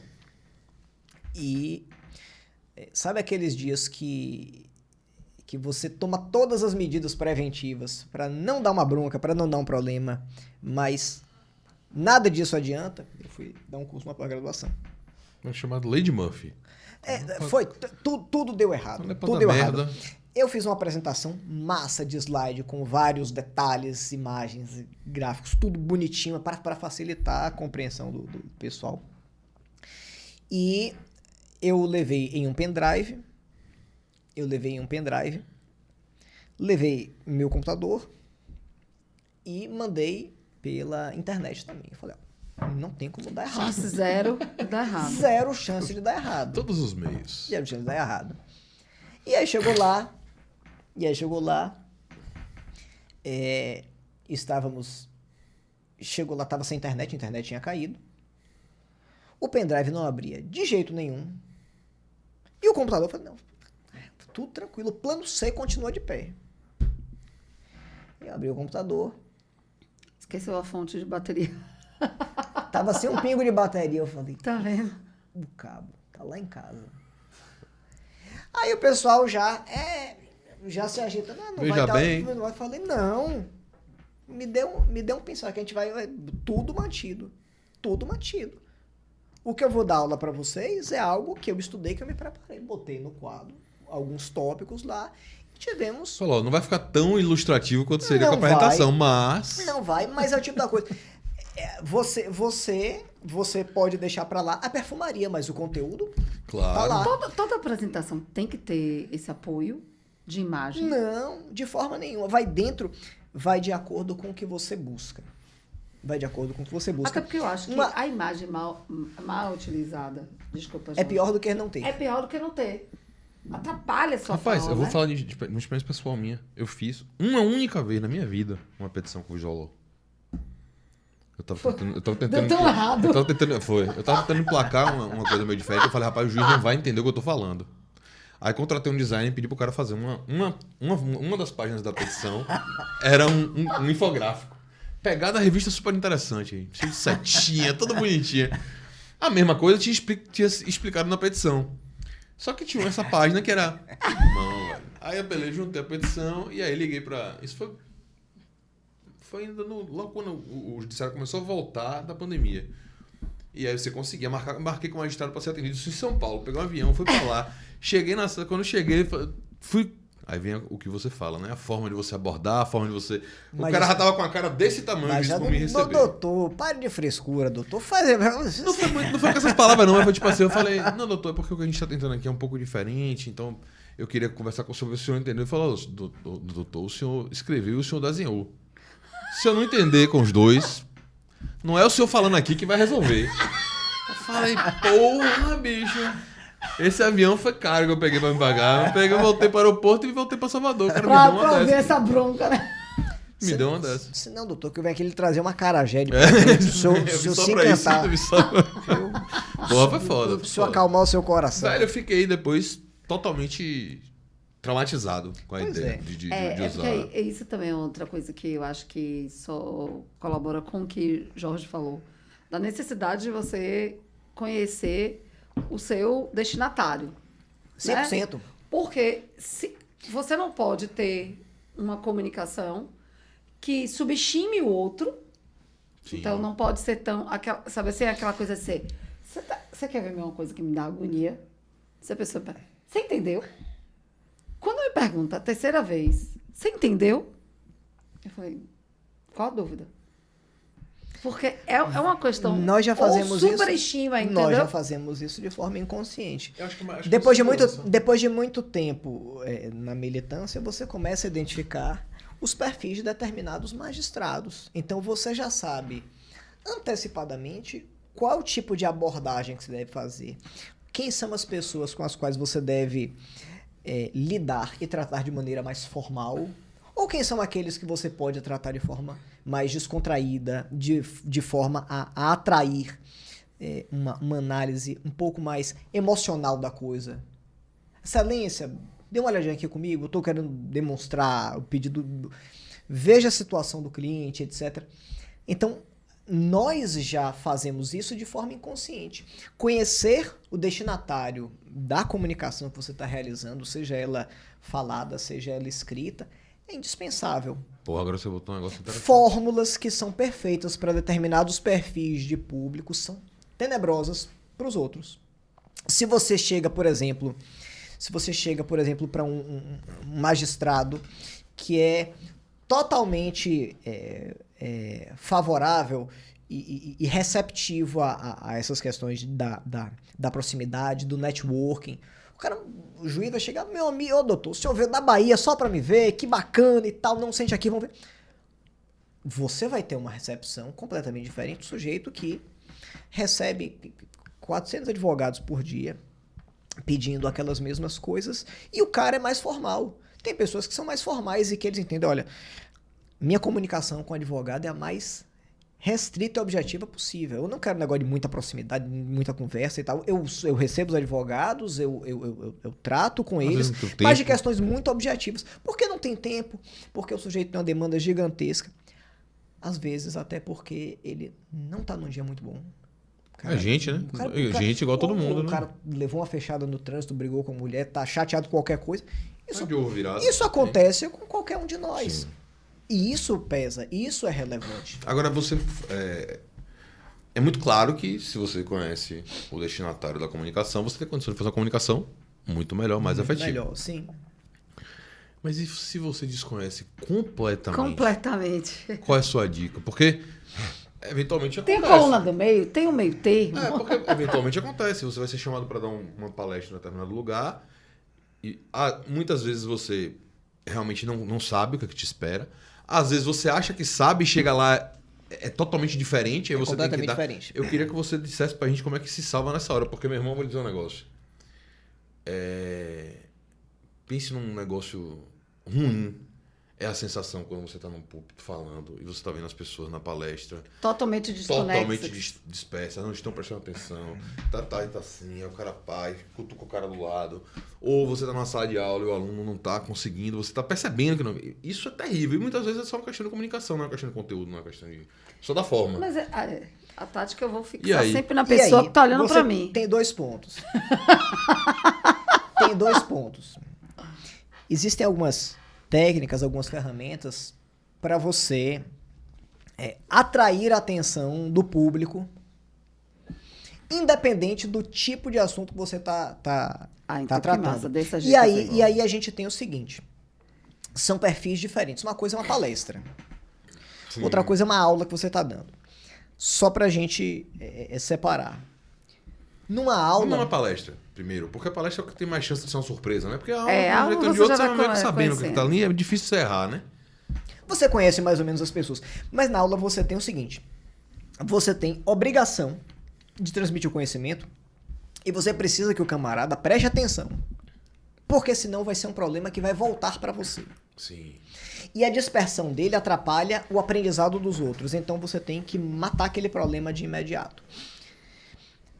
e sabe aqueles dias que você toma todas as medidas preventivas para não dar uma bronca, para não dar um problema, mas nada disso adianta? Eu fui dar um curso na pós-graduação. É chamado Lady Murphy. Tudo deu errado. Tudo deu errado. Eu fiz uma apresentação massa de slide com vários detalhes, imagens, gráficos, tudo bonitinho para facilitar a compreensão do pessoal. E eu levei em um pendrive, levei meu computador e mandei pela internet também. Eu falei, não tem como dar errado. Chance zero de dar errado. Zero chance de dar errado. Todos os meios. Zero chance de dar errado. E aí chegou lá, tava sem internet, a internet tinha caído. O pendrive não abria de jeito nenhum. E o computador, eu falei, não, tudo tranquilo, o plano C continua de pé. Eu abri o computador. Esqueceu a fonte de bateria. Tava sem um pingo de bateria, eu falei, Tá vendo? o cabo, tá lá em casa. Aí o pessoal já se ajeita. Não Veja vai bem. dar. Eu falei, não. Me dê um pensar que a gente vai tudo mantido. Tudo mantido. O que eu vou dar aula para vocês é algo que eu estudei, que eu me preparei. Botei no quadro alguns tópicos lá e tivemos... Falou, não vai ficar tão ilustrativo quanto seria Não com a apresentação, vai. mas... Não vai, mas é o tipo da coisa. Você pode deixar para lá a perfumaria, mas o conteúdo Claro. tá lá. Toda apresentação tem que ter esse apoio de imagem. Não, de forma nenhuma. Vai de acordo com o que você busca. Vai de acordo com o que você busca. Até porque eu acho que a imagem mal utilizada, desculpa, É Jorge, pior do que não ter. é pior do que não ter. Atrapalha a sua Rapaz, fala, eu vou né? falar de uma experiência pessoal minha. Eu fiz uma única vez na minha vida uma petição com o Visual. Eu tava tentando. Deu tão errado. Eu tava tentando emplacar uma coisa meio diferente. Eu falei, rapaz, o juiz não vai entender o que eu tô falando. Aí contratei um designer e pedi pro cara fazer uma das páginas da petição. Era um infográfico. Pegada da revista super interessante, cheio de setinha, toda bonitinha. A mesma coisa tinha explicado na petição. Só que tinha essa página que era... Não, velho. Aí eu beleza, juntei a petição e aí liguei pra... Isso foi ainda logo quando o judiciário começou a voltar da pandemia. E aí você conseguia marquei com o magistrado para ser atendido. Isso em São Paulo. Peguei um avião, fui pra lá. Cheguei quando eu cheguei, fui... Aí vem o que você fala, né? A forma de você abordar, a forma de você... O cara já tava com a cara desse tamanho Mas já pra me receber. doutor, pare de frescura, doutor. Não foi com essas palavras, não, mas foi tipo assim, eu falei, não, doutor, é porque o que a gente tá tentando aqui é um pouco diferente, então eu queria conversar com o senhor, ver se o senhor entendeu. Ele falou, doutor, o senhor escreveu e o senhor desenhou. Se eu não entender com os dois, não é o senhor falando aqui que vai resolver. Eu falei, porra, bicho. Esse avião foi caro que eu peguei pra me pagar. Eu voltei para o aeroporto e voltei pra Salvador. O cara me deu uma Pra ver dessa. essa bronca, né? Me deu uma dessa. Se não, doutor, que eu venho aqui ele trazer uma acarajé de presente. Se eu só se pra isso, encantar. eu vi só... Porra, foi foda. Se eu acalmar o seu coração. Velho, eu fiquei depois totalmente traumatizado com a Pois ideia é. de É usar. porque isso também é outra coisa que eu acho que só colabora com o que Jorge falou. Da necessidade de você conhecer o seu destinatário. 100%. Né? Porque você não pode ter uma comunicação que subestime o outro. Sim. Então, não pode ser tão... sabe assim, aquela coisa de ser... Você quer ver uma coisa que me dá agonia? Se a pessoa... Você entendeu? Quando me pergunta a terceira vez, você entendeu? Eu falei, qual a dúvida? Porque é uma questão... Nós já fazemos ou superestima, isso. entendeu? Nós já fazemos isso de forma inconsciente. Eu acho que Depois de muito tempo na militância, você começa a identificar os perfis de determinados magistrados. Então você já sabe antecipadamente qual tipo de abordagem que você deve fazer. Quem são as pessoas com as quais você deve lidar e tratar de maneira mais formal. Ou quem são aqueles que você pode tratar de forma mais descontraída, de forma a atrair uma análise um pouco mais emocional da coisa. Excelência, dê uma olhadinha aqui comigo, eu estou querendo demonstrar o pedido, veja a situação do cliente, etc. Então, nós já fazemos isso de forma inconsciente. Conhecer o destinatário da comunicação que você está realizando, seja ela falada, seja ela escrita, é indispensável. Pô, agora você botou um negócio interessante. Fórmulas que são perfeitas para determinados perfis de público são tenebrosas para os outros. Se você chega, por exemplo, para um magistrado que é totalmente favorável e receptivo a essas questões da proximidade, do networking, o juiz vai chegar, meu amigo, ô doutor, o senhor veio da Bahia só pra me ver, que bacana e tal, não sente aqui, vamos ver. Você vai ter uma recepção completamente diferente do sujeito que recebe 400 advogados por dia pedindo aquelas mesmas coisas e o cara é mais formal. Tem pessoas que são mais formais e que eles entendem, olha, minha comunicação com o advogado é a mais restrita e objetiva possível. Eu não quero um negócio de muita proximidade, muita conversa e tal. Eu recebo os advogados, eu trato com eles, mas de questões muito objetivas. Porque não tem tempo, porque o sujeito tem uma demanda gigantesca. Às vezes até porque ele não tá num dia muito bom. Cara, gente, né? Gente igual todo mundo, né? O cara levou uma fechada no trânsito, brigou com a mulher, tá chateado com qualquer coisa. Isso acontece com qualquer um de nós. Sim. E isso pesa, isso é relevante. Agora, é muito claro que se você conhece o destinatário da comunicação, você tem condição de fazer uma comunicação muito melhor, mais efetiva. Melhor, sim. Mas e se você desconhece completamente? Completamente. Qual é a sua dica? Porque eventualmente acontece. Tem a coluna do meio, tem o meio termo. Porque eventualmente acontece. Você vai ser chamado para dar uma palestra em determinado lugar e muitas vezes você realmente não sabe o que te espera. Às vezes você acha que sabe e chega lá, é totalmente diferente. Aí você completamente tem que diferente. Eu queria que você dissesse pra gente como é que se salva nessa hora, porque, meu irmão, eu vou lhe dizer um negócio. Pense num negócio ruim. É a sensação quando você tá num púlpito falando e você tá vendo as pessoas na palestra. Totalmente desconexas. Totalmente dispersas, não estão prestando atenção. Tá assim, o cara cutuca o cara do lado. Ou você tá numa sala de aula e o aluno não tá conseguindo, você tá percebendo que não... Isso é terrível. E muitas vezes é só uma questão de comunicação, não é uma questão de conteúdo, não é uma questão de... Só da forma. Mas a tática eu vou fixar sempre na pessoa que tá olhando pra mim. Tem 2 pontos. Tem 2 pontos. Existem algumas técnicas, algumas ferramentas para você atrair a atenção do público, independente do tipo de assunto que você tá tratando. Massa, e aí a gente tem o seguinte, são perfis diferentes. Uma coisa é uma palestra, Sim. Outra coisa é uma aula que você tá dando. Só pra gente separar. Numa aula... Não é uma palestra, primeiro, porque a palestra é o que tem mais chance de ser uma surpresa, né? Porque a aula de você outro, já você vai sabendo o que tá ali, é difícil você errar, né? Você conhece mais ou menos as pessoas, mas na aula você tem o seguinte, você tem obrigação de transmitir o conhecimento e você precisa que o camarada preste atenção, porque senão vai ser um problema que vai voltar para você. Sim. E a dispersão dele atrapalha o aprendizado dos outros, então você tem que matar aquele problema de imediato.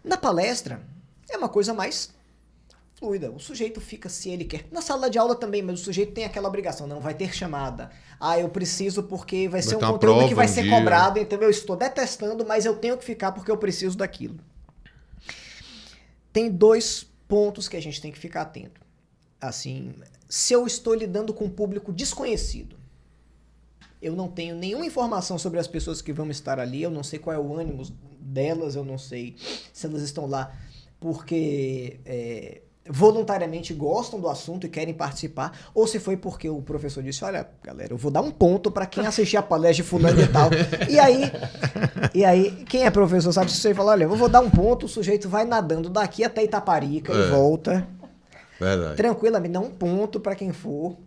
Na palestra, é uma coisa mais fluida. O sujeito fica se ele quer. Na sala de aula também, mas o sujeito tem aquela obrigação. Não, vai ter chamada. Eu preciso porque vai ser um conteúdo que vai ser cobrado, então eu estou detestando, mas eu tenho que ficar porque eu preciso daquilo. Tem 2 pontos que a gente tem que ficar atento. Assim, se eu estou lidando com um público desconhecido, eu não tenho nenhuma informação sobre as pessoas que vão estar ali, eu não sei qual é o ânimo delas, eu não sei se elas estão lá porque voluntariamente gostam do assunto e querem participar, ou se foi porque o professor disse, olha, galera, eu vou dar um ponto para quem assistir a palestra de fulano e tal. E aí, quem é professor sabe se você fala, olha, eu vou dar um ponto, o sujeito vai nadando daqui até Itaparica e volta. Verdade. Tranquilamente, dá um ponto para quem for.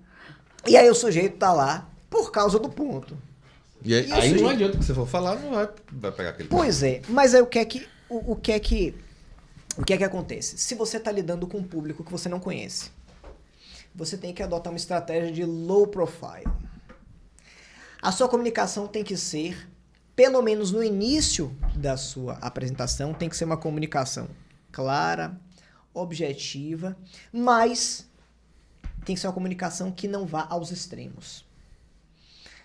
E aí o sujeito tá lá por causa do ponto. E aí não adianta que você for falar, não vai pegar aquele ponto. Pois é, mas aí o que é que acontece? Se você está lidando com um público que você não conhece, você tem que adotar uma estratégia de low profile. A sua comunicação tem que ser, pelo menos no início da sua apresentação, tem que ser uma comunicação clara, objetiva, mas tem que ser uma comunicação que não vá aos extremos.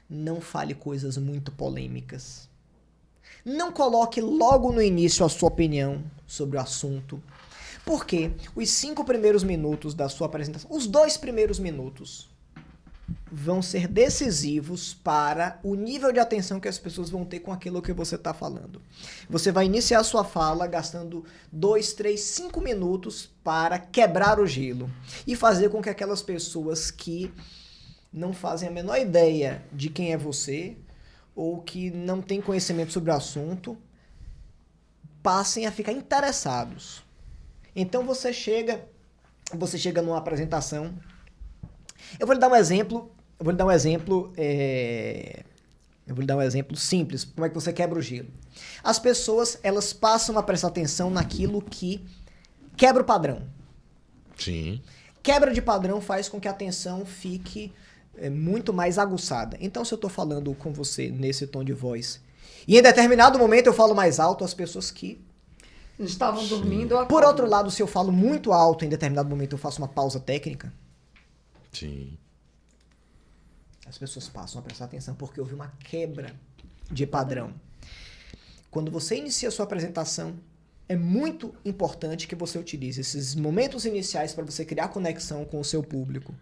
Não fale coisas muito polêmicas. Não coloque logo no início a sua opinião sobre o assunto. Porque os 5 primeiros minutos da sua apresentação, os 2 primeiros minutos, vão ser decisivos para o nível de atenção que as pessoas vão ter com aquilo que você está falando. Você vai iniciar a sua fala gastando 2, 3, 5 minutos para quebrar o gelo e fazer com que aquelas pessoas que não fazem a menor ideia de quem é você ou que não têm conhecimento sobre o assunto passem a ficar interessados. Então você chega numa apresentação. Eu vou lhe dar um exemplo simples, como é que você quebra o gelo. As pessoas, elas passam a prestar atenção naquilo que quebra o padrão. Sim. Quebra de padrão faz com que a atenção fique muito mais aguçada. Então, se eu estou falando com você nesse tom de voz, e em determinado momento eu falo mais alto, as pessoas que estavam dormindo. Por outro lado, se eu falo muito alto, em determinado momento eu faço uma pausa técnica. Sim. As pessoas passam a prestar atenção porque houve uma quebra de padrão. Quando você inicia a sua apresentação, é muito importante que você utilize esses momentos iniciais para você criar conexão com o seu público.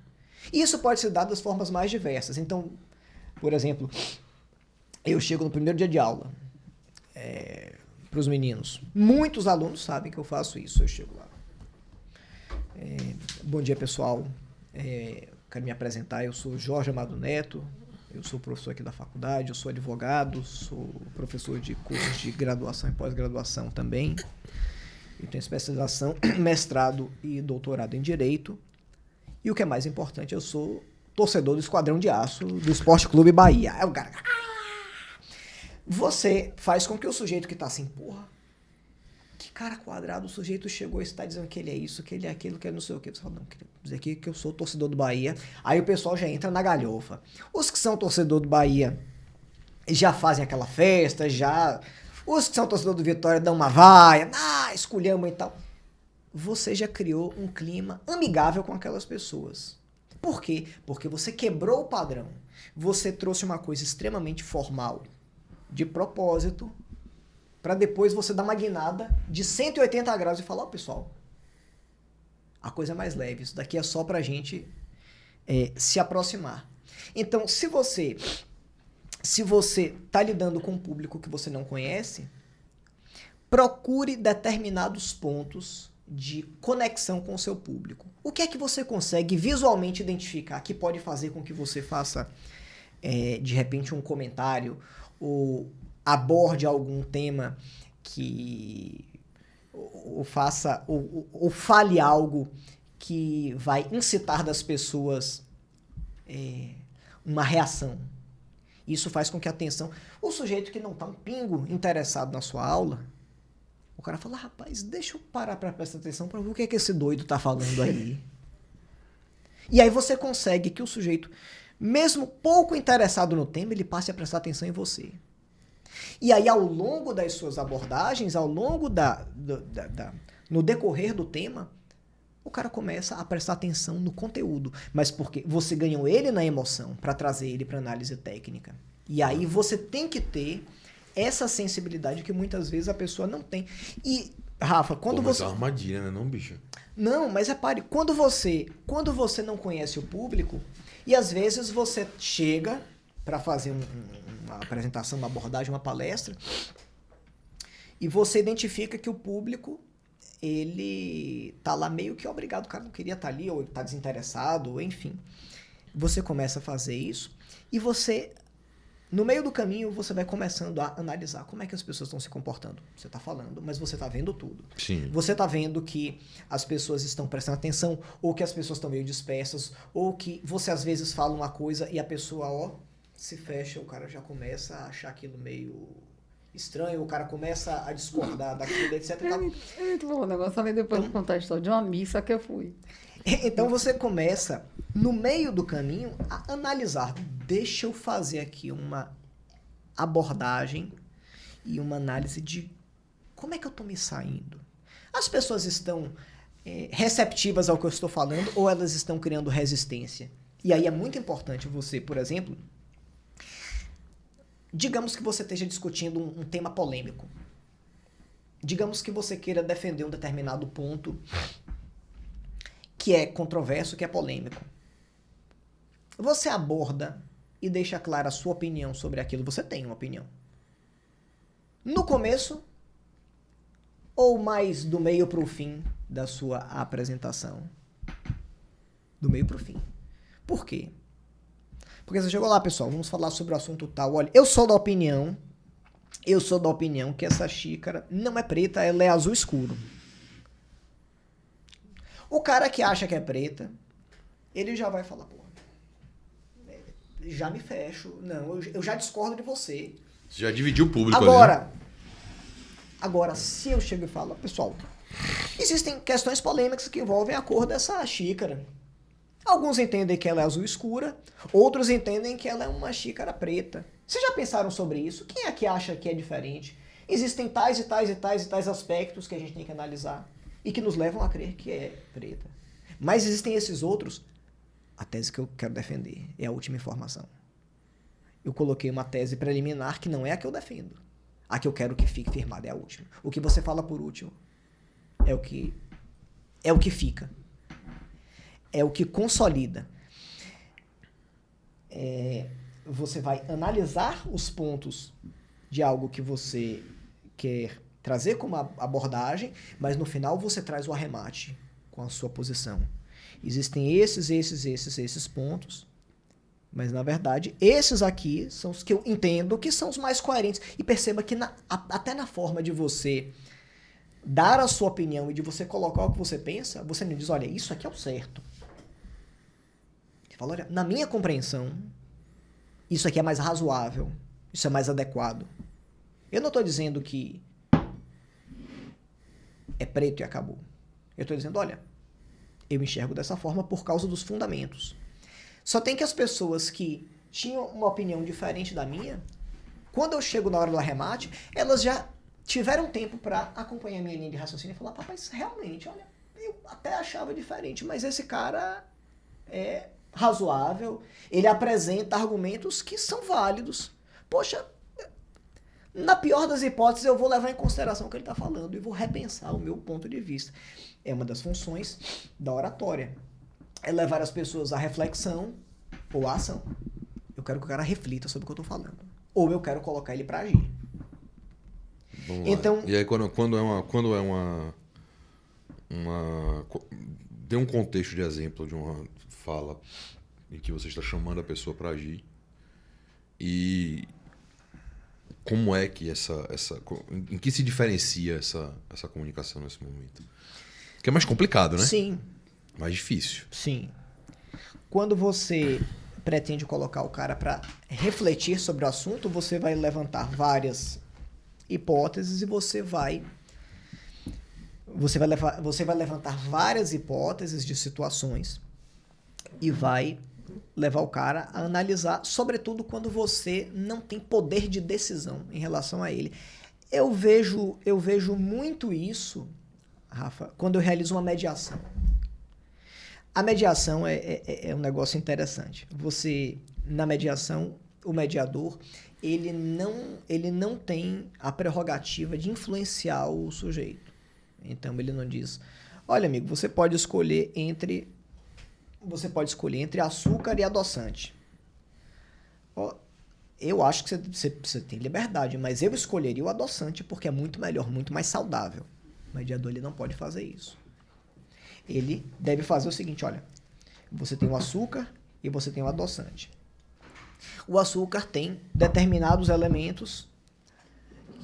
E isso pode ser dado das formas mais diversas. Então, por exemplo, eu chego no primeiro dia de aula para os meninos. Muitos alunos sabem que eu faço isso. Eu chego lá. Bom dia, pessoal. Quero me apresentar. Eu sou Jorge Amado Neto. Eu sou professor aqui da faculdade. Eu sou advogado. Sou professor de cursos de graduação e pós-graduação também. Eu tenho especialização, mestrado e doutorado em Direito. E o que é mais importante, eu sou torcedor do Esquadrão de Aço do Esporte Clube Bahia. Aí o cara... Você faz com que o sujeito que tá assim, porra, que cara quadrado, o sujeito chegou e está dizendo que ele é isso, que ele é aquilo, que ele não sei o que. Você fala, não, queria dizer aqui que eu sou torcedor do Bahia. Aí o pessoal já entra na galhofa. Os que são torcedor do Bahia já fazem aquela festa, já... Os que são torcedor do Vitória dão uma vaia, esculhamba e tal. Você já criou um clima amigável com aquelas pessoas. Por quê? Porque você quebrou o padrão. Você trouxe uma coisa extremamente formal, de propósito, para depois você dar uma guinada de 180 graus e falar, pessoal, a coisa é mais leve, isso daqui é só pra gente se aproximar. Então, se você tá lidando com um público que você não conhece, procure determinados pontos de conexão com o seu público. O que é que você consegue visualmente identificar que pode fazer com que você faça, de repente, um comentário ou aborde algum tema ou fale algo que vai incitar das pessoas uma reação. Isso faz com que a atenção... O sujeito que não está um pingo interessado na sua aula, o cara fala, rapaz, deixa eu parar para prestar atenção para ver o que é que esse doido tá falando aí. E aí você consegue que o sujeito, mesmo pouco interessado no tema, ele passe a prestar atenção em você. E aí, ao longo das suas abordagens, ao longo no decorrer do tema, o cara começa a prestar atenção no conteúdo. Mas porque você ganhou ele na emoção para trazer ele para análise técnica. E aí você tem que ter essa sensibilidade que muitas vezes a pessoa não tem. E, Rafa, quando Pô, mas você... é uma armadilha, né, não, bicho? Não, mas repare, quando você não conhece o público, e às vezes você chega para fazer uma apresentação, uma abordagem, uma palestra, e você identifica que o público, ele tá lá meio que obrigado, o cara não queria estar ali, ou ele tá desinteressado, ou enfim. Você começa a fazer isso, e você, no meio do caminho, você vai começando a analisar como é que as pessoas estão se comportando. Você tá falando, mas você tá vendo tudo. Sim. Você tá vendo que as pessoas estão prestando atenção, ou que as pessoas estão meio dispersas, ou que você às vezes fala uma coisa e a pessoa, se fecha, o cara já começa a achar aquilo meio estranho, o cara começa a discordar daquilo, etc. É muito bom o negócio, também depois de contar a história de uma missa que eu fui. Então você começa, no meio do caminho, a analisar. Deixa eu fazer aqui uma abordagem e uma análise de como é que eu estou me saindo. As pessoas estão receptivas ao que eu estou falando ou elas estão criando resistência? E aí é muito importante você, por exemplo, digamos que você esteja discutindo um tema polêmico. Digamos que você queira defender um determinado ponto que é controverso, que é polêmico. Você aborda e deixa clara a sua opinião sobre aquilo. Você tem uma opinião. No começo, ou mais do meio para o fim da sua apresentação? Do meio para o fim. Por quê? Porque você chegou lá, pessoal, vamos falar sobre o assunto tal. Olha, eu sou da opinião que essa xícara não é preta, ela é azul escuro. O cara que acha que é preta, ele já vai falar, pô, já me fecho, não, eu já discordo de você. Você já dividiu o público Agora, se eu chego e falo, pessoal, existem questões polêmicas que envolvem a cor dessa xícara. Alguns entendem que ela é azul escura, outros entendem que ela é uma xícara preta. Vocês já pensaram sobre isso? Quem é que acha que é diferente? Existem tais e tais e tais e tais aspectos que a gente tem que analisar e que nos levam a crer que é preta. Mas existem esses outros. A tese que eu quero defender é a última informação. Eu coloquei uma tese preliminar que não é a que eu defendo. A que eu quero que fique firmada é a última. O que você fala por último é o que fica. É o que consolida. Você vai analisar os pontos de algo que você quer trazer como abordagem, mas no final você traz o arremate com a sua posição. Existem esses pontos, mas na verdade esses aqui são os que eu entendo que são os mais coerentes. E perceba que até na forma de você dar a sua opinião e de você colocar o que você pensa, você me diz, olha, isso aqui é o certo. Você fala, olha, na minha compreensão, isso aqui é mais razoável, isso é mais adequado. Eu não estou dizendo que é preto e acabou. Eu estou dizendo, olha, eu enxergo dessa forma por causa dos fundamentos. Só tem que as pessoas que tinham uma opinião diferente da minha, quando eu chego na hora do arremate, elas já tiveram tempo para acompanhar a minha linha de raciocínio e falar, papai, realmente, olha, eu até achava diferente, mas esse cara é razoável, ele apresenta argumentos que são válidos. Poxa, na pior das hipóteses, eu vou levar em consideração o que ele está falando e vou repensar o meu ponto de vista. É uma das funções da oratória. É levar as pessoas à reflexão ou à ação. Eu quero que o cara reflita sobre o que eu estou falando. Ou eu quero colocar ele para agir. Então, e aí quando é uma dê um contexto de exemplo de uma fala em que você está chamando a pessoa para agir e como é que em que se diferencia essa comunicação nesse momento? Que é mais complicado, né? Sim. Mais difícil. Sim. Quando você pretende colocar o cara para refletir sobre o assunto, você vai levantar várias hipóteses e você vai levantar várias hipóteses de situações e vai levar o cara a analisar, sobretudo quando você não tem poder de decisão em relação a ele. Eu vejo muito isso, Rafa, quando eu realizo uma mediação. A mediação é um negócio interessante. Na mediação, o mediador, ele não tem a prerrogativa de influenciar o sujeito. Então, ele não diz, olha, amigo, você pode escolher entre açúcar e adoçante. Eu acho que você tem liberdade, mas eu escolheria o adoçante porque é muito melhor, muito mais saudável. O mediador, ele não pode fazer isso. Ele deve fazer o seguinte, olha, você tem o açúcar e você tem o adoçante. O açúcar tem determinados elementos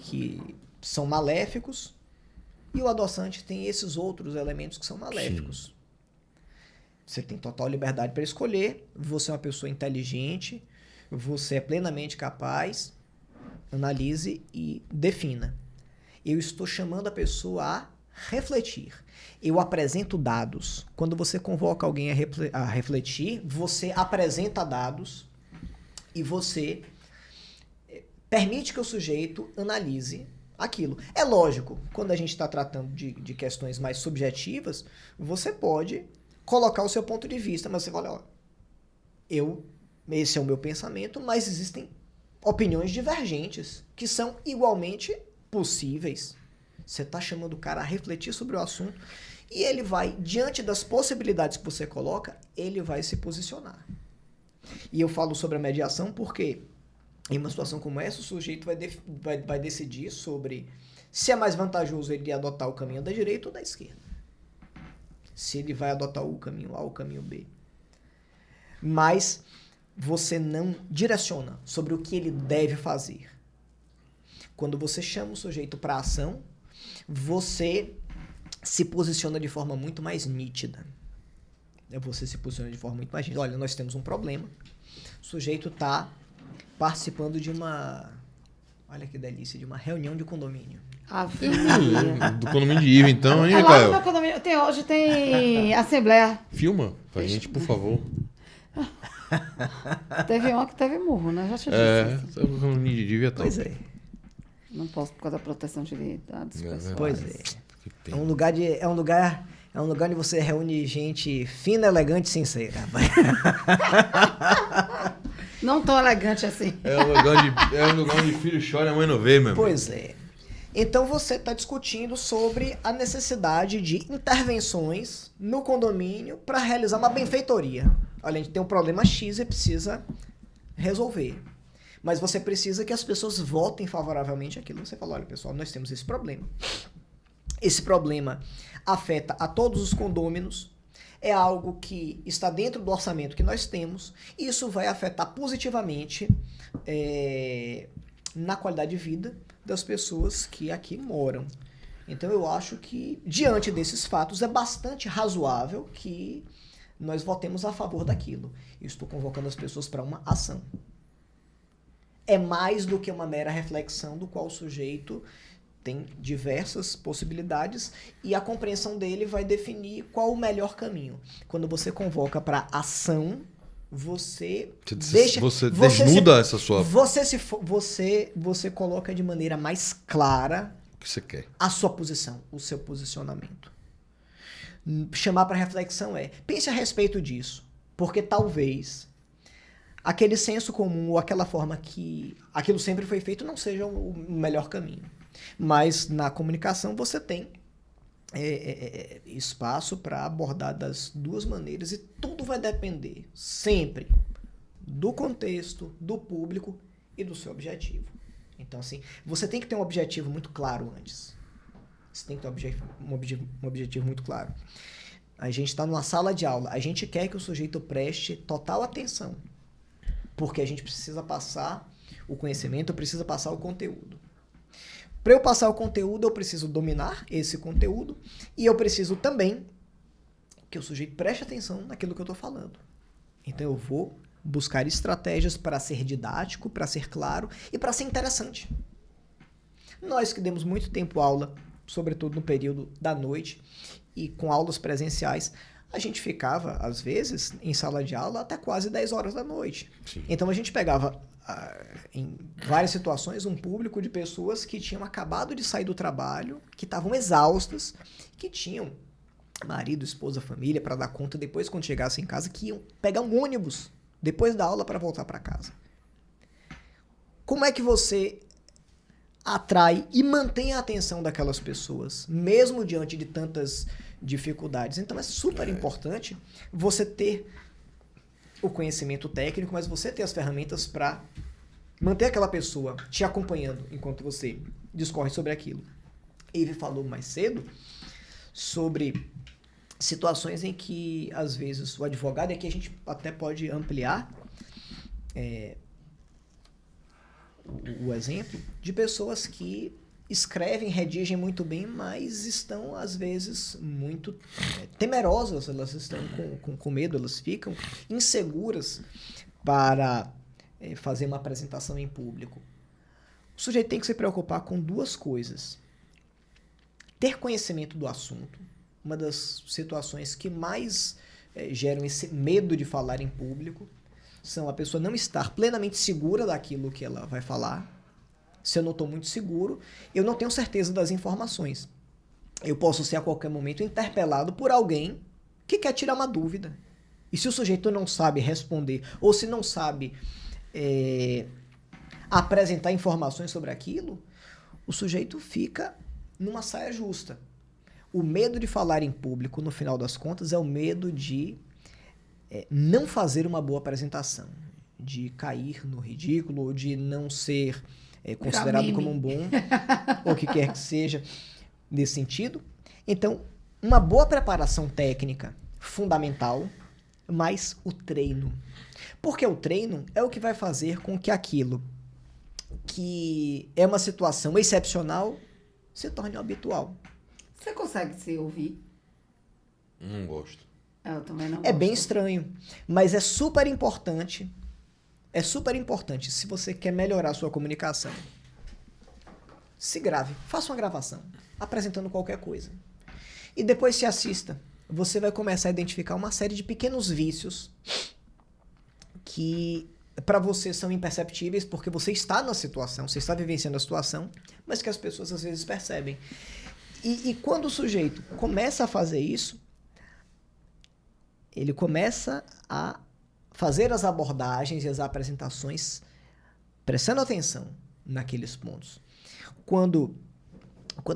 que são maléficos e o adoçante tem esses outros elementos que são maléficos. Sim. Você tem total liberdade para escolher, você é uma pessoa inteligente, você é plenamente capaz, analise e defina. Eu estou chamando a pessoa a refletir. Eu apresento dados. Quando você convoca alguém a refletir, você apresenta dados e você permite que o sujeito analise aquilo. É lógico, quando a gente está tratando de questões mais subjetivas, você pode colocar o seu ponto de vista, mas você fala, ó, esse é o meu pensamento, mas existem opiniões divergentes que são igualmente possíveis. Você está chamando o cara a refletir sobre o assunto e ele vai, diante das possibilidades que você coloca, ele vai se posicionar. E eu falo sobre a mediação porque, em uma situação como essa, o sujeito vai decidir sobre se é mais vantajoso ele adotar o caminho da direita ou da esquerda. Se ele vai adotar o caminho A ou o caminho B. Mas você não direciona sobre o que ele deve fazer. Quando você chama o sujeito para a ação, você se posiciona de forma muito mais nítida. Você se posiciona de forma muito mais nítida. Olha, nós temos um problema. O sujeito está participando de uma... Olha que delícia, de uma reunião de condomínio. Do condomínio de Iva, então, hein, lá no meu condomínio, hoje tem assembleia. Filma pra gente, por favor. Teve uma que teve murro, né? Já te disse. O condomínio de Iva é top. Pois é. Não posso por causa da proteção de dados pessoais. Pois é. É um lugar onde você reúne gente fina, elegante e sincera. Não tão elegante assim. É um lugar onde filho chora e a mãe não vê, meu. Pois é. Então você está discutindo sobre a necessidade de intervenções no condomínio para realizar uma benfeitoria. Olha, a gente tem um problema X e precisa resolver. Mas você precisa que as pessoas votem favoravelmente aquilo. Você fala, olha, pessoal, nós temos esse problema. Esse problema afeta a todos os condôminos. É algo que está dentro do orçamento que nós temos. E isso vai afetar positivamente na qualidade de vida das pessoas que aqui moram. Então eu acho que, diante desses fatos, é bastante razoável que nós votemos a favor daquilo. Eu estou convocando as pessoas para uma ação. É mais do que uma mera reflexão do qual o sujeito tem diversas possibilidades e a compreensão dele vai definir qual o melhor caminho. Quando você convoca para ação, você desnuda essa sua... Você coloca de maneira mais clara o que você quer. A sua posição, o seu posicionamento. Chamar para reflexão pense a respeito disso, porque talvez aquele senso comum ou aquela forma que aquilo sempre foi feito não seja o melhor caminho. Mas na comunicação você tem espaço para abordar das duas maneiras e tudo vai depender sempre do contexto, do público e do seu objetivo. Então, assim, você tem que ter um objetivo muito claro antes. Você tem que ter um objetivo muito claro. A gente está numa sala de aula, a gente quer que o sujeito preste total atenção, porque a gente precisa passar o conhecimento, precisa passar o conteúdo. Para eu passar o conteúdo, eu preciso dominar esse conteúdo e eu preciso também que o sujeito preste atenção naquilo que eu estou falando. Então eu vou buscar estratégias para ser didático, para ser claro e para ser interessante. Nós que demos muito tempo aula, sobretudo no período da noite e com aulas presenciais, a gente ficava, às vezes, em sala de aula até quase 10 horas da noite. Sim. Então a gente pegava, em várias situações, um público de pessoas que tinham acabado de sair do trabalho, que estavam exaustas, que tinham marido, esposa, família, para dar conta depois quando chegasse em casa, que iam pegar um ônibus depois da aula para voltar para casa. Como é que você atrai e mantém a atenção daquelas pessoas, mesmo diante de tantas dificuldades? Então é super importante você ter o conhecimento técnico, mas você ter as ferramentas para manter aquela pessoa te acompanhando enquanto você discorre sobre aquilo. Eve falou mais cedo sobre situações em que, às vezes, o advogado, e aqui a gente até pode ampliar o exemplo de pessoas que escrevem, redigem muito bem, mas estão, às vezes, muito temerosas, elas estão com medo, elas ficam inseguras para fazer uma apresentação em público. O sujeito tem que se preocupar com duas coisas. Ter conhecimento do assunto, uma das situações que mais geram esse medo de falar em público, são a pessoa não estar plenamente segura daquilo que ela vai falar. Se eu não estou muito seguro, eu não tenho certeza das informações. Eu posso ser a qualquer momento interpelado por alguém que quer tirar uma dúvida. E se o sujeito não sabe responder, ou se não sabe apresentar informações sobre aquilo, o sujeito fica numa saia justa. O medo de falar em público, no final das contas, é o medo de não fazer uma boa apresentação, de cair no ridículo, ou de não ser considerado como um bom, ou o que quer que seja nesse sentido. Então, uma boa preparação técnica, fundamental, mas o treino. Porque o treino é o que vai fazer com que aquilo que é uma situação excepcional se torne habitual. Você consegue se ouvir? Não gosto. Eu também não gosto. É bem estranho, mas é super importante. É super importante se você quer melhorar a sua comunicação. Se grave, faça uma gravação, apresentando qualquer coisa. E depois se assista. Você vai começar a identificar uma série de pequenos vícios que para você são imperceptíveis porque você está na situação, você está vivenciando a situação, mas que as pessoas às vezes percebem. E quando o sujeito começa a fazer isso, ele começa a fazer as abordagens e as apresentações prestando atenção naqueles pontos. Quando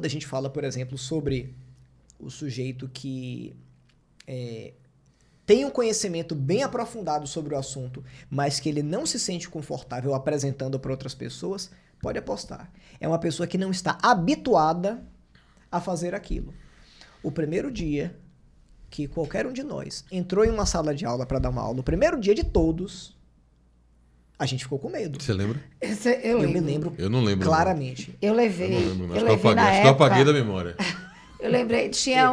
a gente fala, por exemplo, sobre o sujeito que tem um conhecimento bem aprofundado sobre o assunto, mas que ele não se sente confortável apresentando para outras pessoas, pode apostar. É uma pessoa que não está habituada a fazer aquilo. O primeiro dia que qualquer um de nós entrou em uma sala de aula para dar uma aula, o primeiro dia de todos, a gente ficou com medo. Você lembra? Eu me lembro. Eu não lembro. Claramente. Eu levei. Eu não lembro. Eu Acho que levei na acho que eu época. apaguei da memória. Eu lembrei, tinha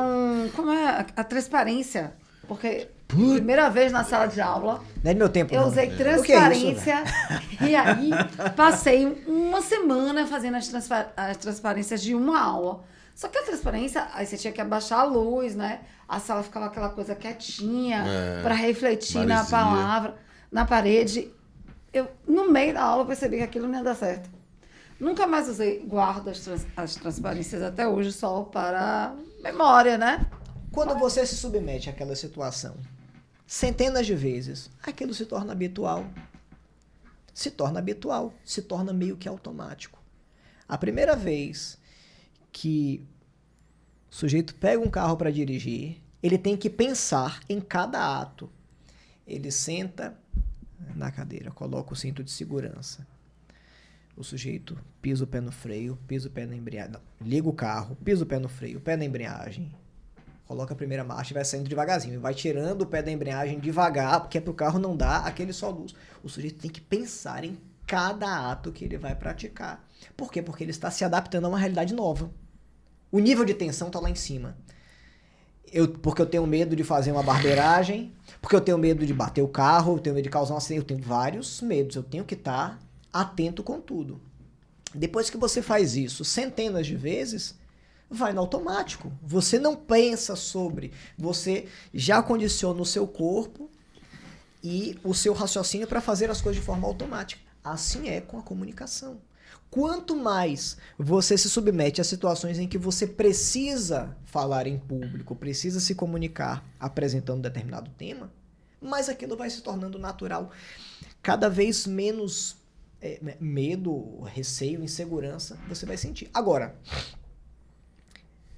como é a transparência, porque primeira vez na sala de aula, Não é do meu tempo, eu não. usei O que é transparência e aí passei uma semana fazendo as transparências de uma aula. Só que a transparência, aí você tinha que abaixar a luz, né? A sala ficava aquela coisa quietinha para refletir na maresia. palavra, na parede. Eu, no meio da aula, percebi que aquilo não ia dar certo. Nunca mais guardo as transparências até hoje, só para memória, né? Quando você se submete àquela situação centenas de vezes, aquilo se torna habitual. Se torna meio que automático. A primeira vez que o sujeito pega um carro para dirigir, ele tem que pensar em cada ato. Ele senta na cadeira, coloca o cinto de segurança. O sujeito pisa o pé no freio, pisa o pé na embreagem. Não, liga o carro, pisa o pé no freio, pé na embreagem. Coloca a primeira marcha e vai saindo devagarzinho. Vai tirando o pé da embreagem devagar, porque é para o carro não dar aquele soluço. O sujeito tem que pensar em cada ato que ele vai praticar. Por quê? Porque ele está se adaptando a uma realidade nova. O nível de tensão está lá em cima. Porque eu tenho medo de fazer uma barbeiragem, porque eu tenho medo de bater o carro, eu tenho medo de causar um acidente, eu tenho vários medos. Eu tenho que estar atento com tudo. Depois que você faz isso centenas de vezes, vai no automático. Você não pensa sobre, você já condiciona o seu corpo e o seu raciocínio para fazer as coisas de forma automática. Assim é com a comunicação. Quanto mais você se submete a situações em que você precisa falar em público, precisa se comunicar apresentando determinado tema, mais aquilo vai se tornando natural. Cada vez menos medo, receio, insegurança você vai sentir. Agora,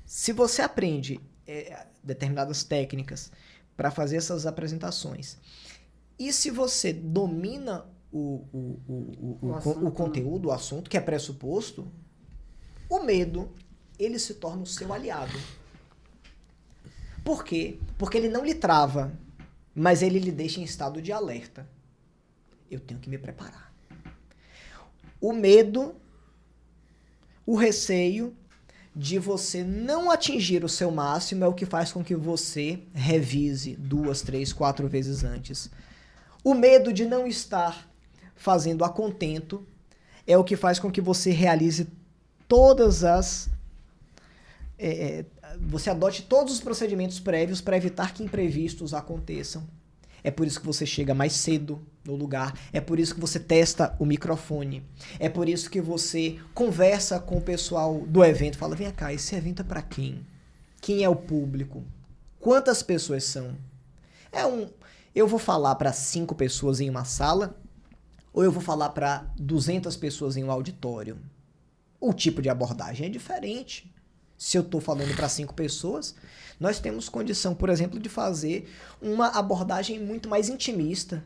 se você aprende determinadas técnicas para fazer essas apresentações, e se você domina o conteúdo, o assunto, que é pressuposto, o medo, ele se torna o seu aliado. Por quê? Porque ele não lhe trava, mas ele lhe deixa em estado de alerta. Eu tenho que me preparar. O medo, o receio de você não atingir o seu máximo é o que faz com que você revise 2, 3, 4 vezes antes. O medo de não estar fazendo a contento é o que faz com que você realize todas as... você adote todos os procedimentos prévios para evitar que imprevistos aconteçam. É por isso que você chega mais cedo no lugar. É por isso que você testa o microfone. É por isso que você conversa com o pessoal do evento. Fala, vem cá, esse evento é para quem? Quem é o público? Quantas pessoas são? Eu vou falar para 5 pessoas em uma sala ou eu vou falar para 200 pessoas em um auditório? O tipo de abordagem é diferente. Se eu estou falando para 5 pessoas, nós temos condição, por exemplo, de fazer uma abordagem muito mais intimista.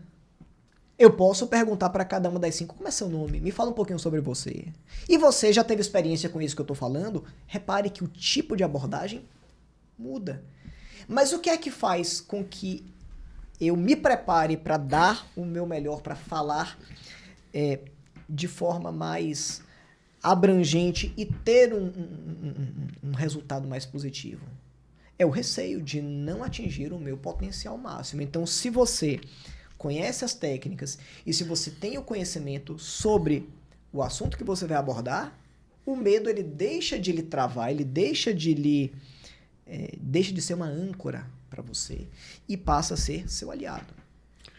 Eu posso perguntar para cada uma das 5, como é seu nome? Me fala um pouquinho sobre você. E você já teve experiência com isso que eu estou falando? Repare que o tipo de abordagem muda. Mas o que é que faz com que eu me prepare para dar o meu melhor, para falar de forma mais abrangente e ter um resultado mais positivo? É o receio de não atingir o meu potencial máximo. Então, se você conhece as técnicas e se você tem o conhecimento sobre o assunto que você vai abordar, o medo ele deixa de lhe travar, ele deixa de ser uma âncora para você e passa a ser seu aliado.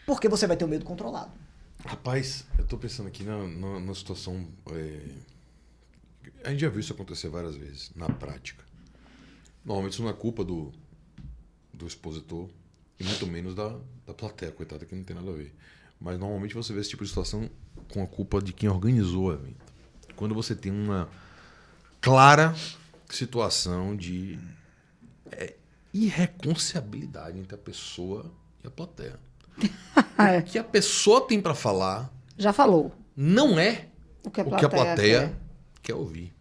Porque você vai ter o medo controlado. Rapaz, eu tô pensando aqui numa situação... A gente já viu isso acontecer várias vezes, na prática. Normalmente isso não é culpa do expositor e muito menos da plateia, coitada, que não tem nada a ver. Mas normalmente você vê esse tipo de situação com a culpa de quem organizou o evento. Quando você tem uma clara situação de irreconciliabilidade entre a pessoa e a plateia. O que a pessoa tem para falar... Já falou. Não é o que a plateia quer ouvir.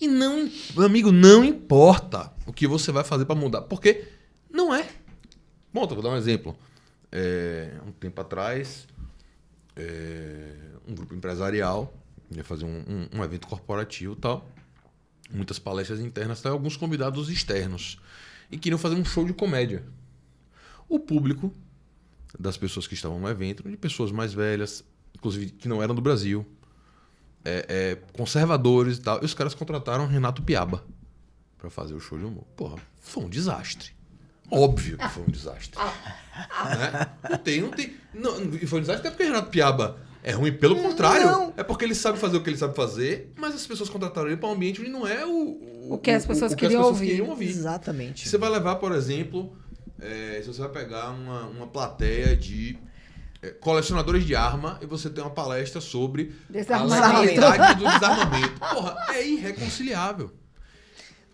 E não, amigo, não importa o que você vai fazer para mudar, porque não é. Bom, vou dar um exemplo. Um tempo atrás, um grupo empresarial ia fazer um evento corporativo e tal, muitas palestras internas, tal, alguns convidados externos, e queriam fazer um show de comédia. O público das pessoas que estavam no evento, de pessoas mais velhas, inclusive que não eram do Brasil, conservadores e tal. E os caras contrataram Renato Piaba pra fazer o show de humor. Porra, foi um desastre. Óbvio que foi um desastre. Né? Não tem. E foi um desastre até porque Renato Piaba é ruim. Pelo contrário. Não. É porque ele sabe fazer o que ele sabe fazer, mas as pessoas contrataram ele para um ambiente onde não é o que as pessoas queriam ouvir. Exatamente. Você vai levar, por exemplo, se você vai pegar uma plateia de colecionadores de arma e você tem uma palestra sobre a legalidade do desarmamento. Porra, é irreconciliável.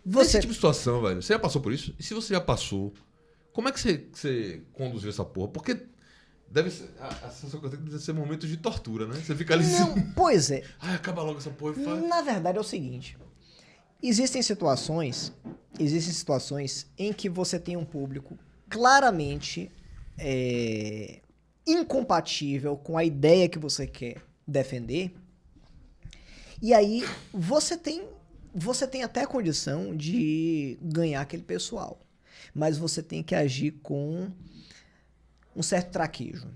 Nesse tipo de situação, velho, você já passou por isso? E se você já passou, como é que você conduziu essa porra? Porque deve ser, a sensação que eu tenho deve ser momentos de tortura, né? Você fica ali assim... Pois é. Ai, acaba logo essa porra e faz... Na verdade é o seguinte, existem situações em que você tem um público claramente incompatível com a ideia que você quer defender, e aí você tem até a condição de ganhar aquele pessoal, mas você tem que agir com um certo traquejo.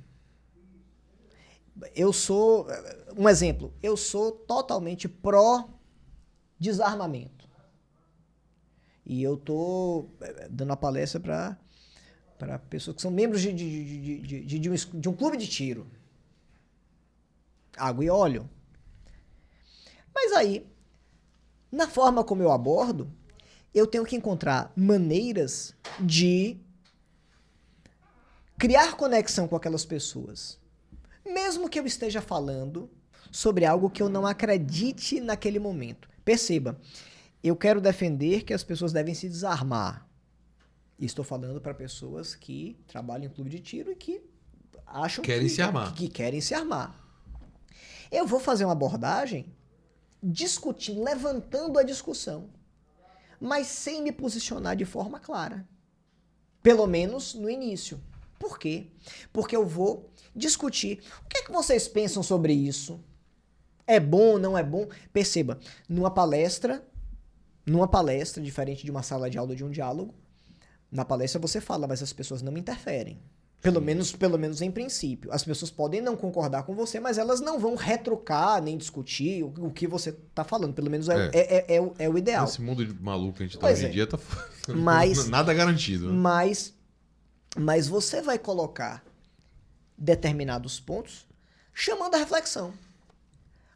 Um exemplo, eu sou totalmente pró-desarmamento. E eu tô dando a palestra para pessoas que são membros de um clube de tiro. Água e óleo. Mas Mas aí, na forma como eu abordo, eu tenho que encontrar maneiras de criar conexão com aquelas pessoas. Mesmo que eu esteja falando sobre algo que eu não acredite naquele momento. Perceba, eu quero defender que as pessoas devem se desarmar. E estou falando para pessoas que trabalham em clube de tiro e que acham que querem se armar. Eu vou fazer uma abordagem discutindo, levantando a discussão, mas sem me posicionar de forma clara. Pelo menos no início. Por quê? Porque eu vou discutir. O que é que vocês pensam sobre isso? É bom, não é bom? Perceba, numa palestra, diferente de uma sala de aula ou de um diálogo, na palestra você fala, mas as pessoas não interferem. Pelo menos em princípio. As pessoas podem não concordar com você, mas elas não vão retrucar nem discutir o que você está falando. Pelo menos é o ideal. Esse mundo maluco que a gente tá hoje em dia tá mas, nada garantido. Né? Mas você vai colocar determinados pontos chamando a reflexão.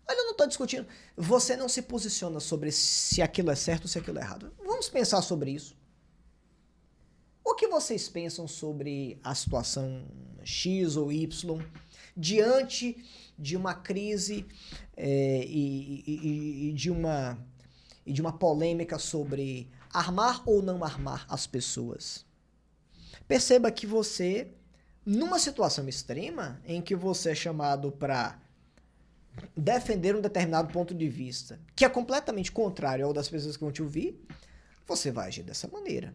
Olha, eu não estou discutindo. Você não se posiciona sobre se aquilo é certo ou se aquilo é errado. Vamos pensar sobre isso. O que vocês pensam sobre a situação X ou Y diante de uma crise e de uma polêmica sobre armar ou não armar as pessoas? Perceba que você, numa situação extrema, em que você é chamado para defender um determinado ponto de vista que é completamente contrário ao das pessoas que vão te ouvir, você vai agir dessa maneira.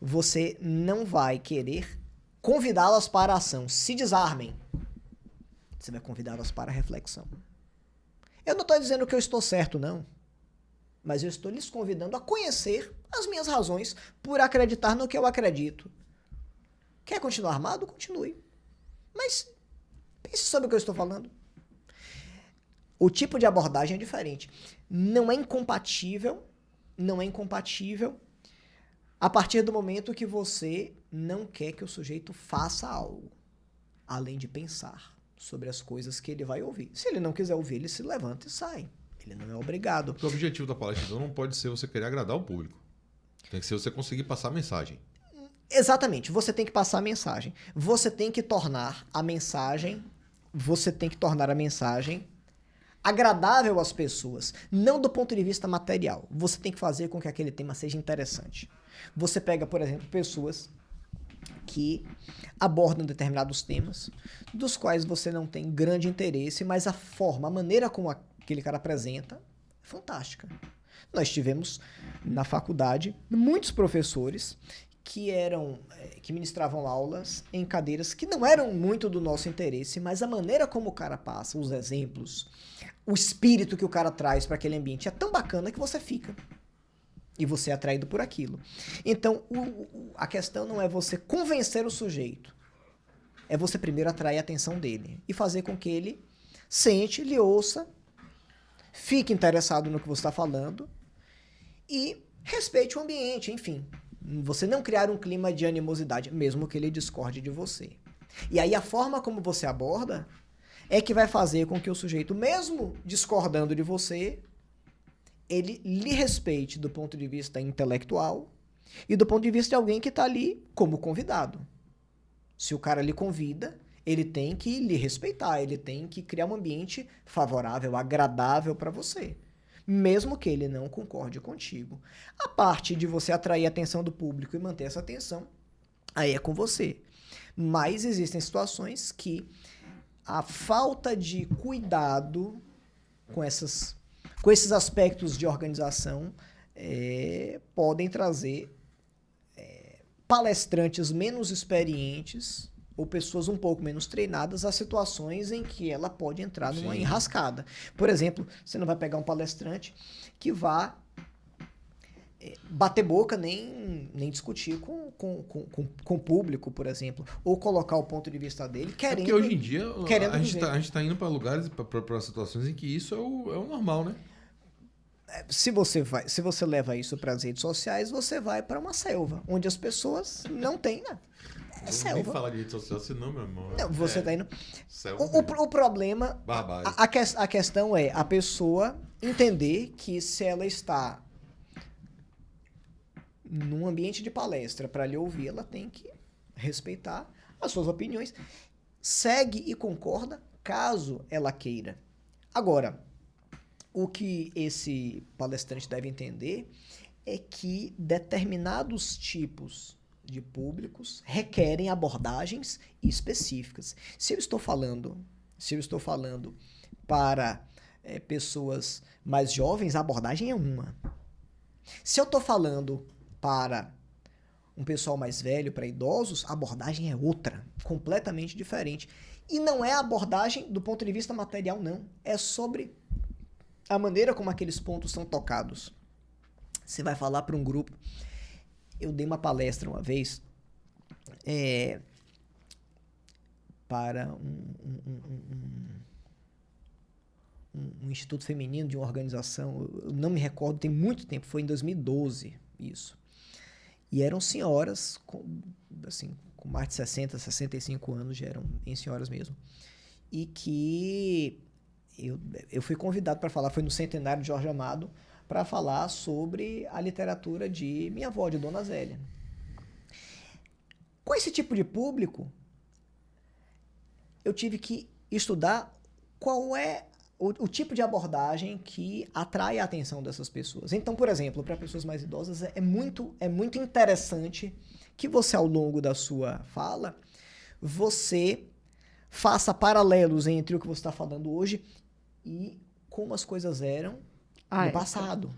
Você não vai querer convidá-las para a ação. Se desarmem. Você vai convidá-las para a reflexão. Eu não estou dizendo que eu estou certo, não. Mas eu estou lhes convidando a conhecer as minhas razões por acreditar no que eu acredito. Quer continuar armado? Continue. Mas pense sobre o que eu estou falando. O tipo de abordagem é diferente. Não é incompatível a partir do momento que você não quer que o sujeito faça algo, além de pensar sobre as coisas que ele vai ouvir. Se ele não quiser ouvir, ele se levanta e sai. Ele não é obrigado. Porque o objetivo da palestra não pode ser você querer agradar o público. Tem que ser você conseguir passar a mensagem. Exatamente. Você tem que passar a mensagem. Você tem que tornar a mensagem agradável às pessoas, não do ponto de vista material. Você tem que fazer com que aquele tema seja interessante. Você pega, por exemplo, pessoas que abordam determinados temas, dos quais você não tem grande interesse, mas a maneira como aquele cara apresenta é fantástica. Nós tivemos na faculdade muitos professores que ministravam aulas em cadeiras que não eram muito do nosso interesse, mas a maneira como o cara passa, os exemplos, o espírito que o cara traz para aquele ambiente é tão bacana que você fica. E você é atraído por aquilo. Então, a questão não é você convencer o sujeito. É você primeiro atrair a atenção dele e fazer com que ele sente, lhe ouça, fique interessado no que você está falando e respeite o ambiente, enfim. Você não criar um clima de animosidade, mesmo que ele discorde de você. E aí a forma como você aborda é que vai fazer com que o sujeito, mesmo discordando de você, ele lhe respeite do ponto de vista intelectual e do ponto de vista de alguém que está ali como convidado. Se o cara lhe convida, ele tem que lhe respeitar, ele tem que criar um ambiente favorável, agradável para você, mesmo que ele não concorde contigo. A parte de você atrair a atenção do público e manter essa atenção, aí é com você. Mas existem situações que a falta de cuidado com esses aspectos de organização podem trazer palestrantes menos experientes ou pessoas um pouco menos treinadas a situações em que ela pode entrar numa enrascada. Por exemplo, você não vai pegar um palestrante que vá bater boca nem discutir com o público, por exemplo, ou colocar o ponto de vista dele querendo... Porque hoje em dia a gente está indo para lugares, para situações em que isso é o normal, né? Se você leva isso para as redes sociais, você vai para uma selva, onde as pessoas não têm, né? É selva. Nem falar de rede social, senão, meu irmão. Não, você tá indo... Selva O problema... Barbárie. A questão é, a pessoa entender que se ela está num ambiente de palestra para lhe ouvir, ela tem que respeitar as suas opiniões. Segue e concorda caso ela queira. Agora, o que esse palestrante deve entender é que determinados tipos de públicos requerem abordagens específicas. Se eu estou falando para pessoas mais jovens, a abordagem é uma. Se eu estou falando para um pessoal mais velho, para idosos, a abordagem é outra, completamente diferente. E não é a abordagem do ponto de vista material, não. É sobre a maneira como aqueles pontos são tocados. Você vai falar para um grupo. Eu dei uma palestra uma vez para um instituto feminino de uma organização, eu não me recordo, tem muito tempo, foi em 2012 isso. E eram senhoras, com mais de 60, 65 anos, já eram bem senhoras mesmo. E que eu fui convidado para falar, foi no centenário de Jorge Amado, para falar sobre a literatura de minha avó, de Dona Zélia. Com esse tipo de público, eu tive que estudar qual é o tipo de abordagem que atrai a atenção dessas pessoas. Então, por exemplo, para pessoas mais idosas, é muito interessante que você, ao longo da sua fala, você faça paralelos entre o que você está falando hoje e como as coisas eram no passado,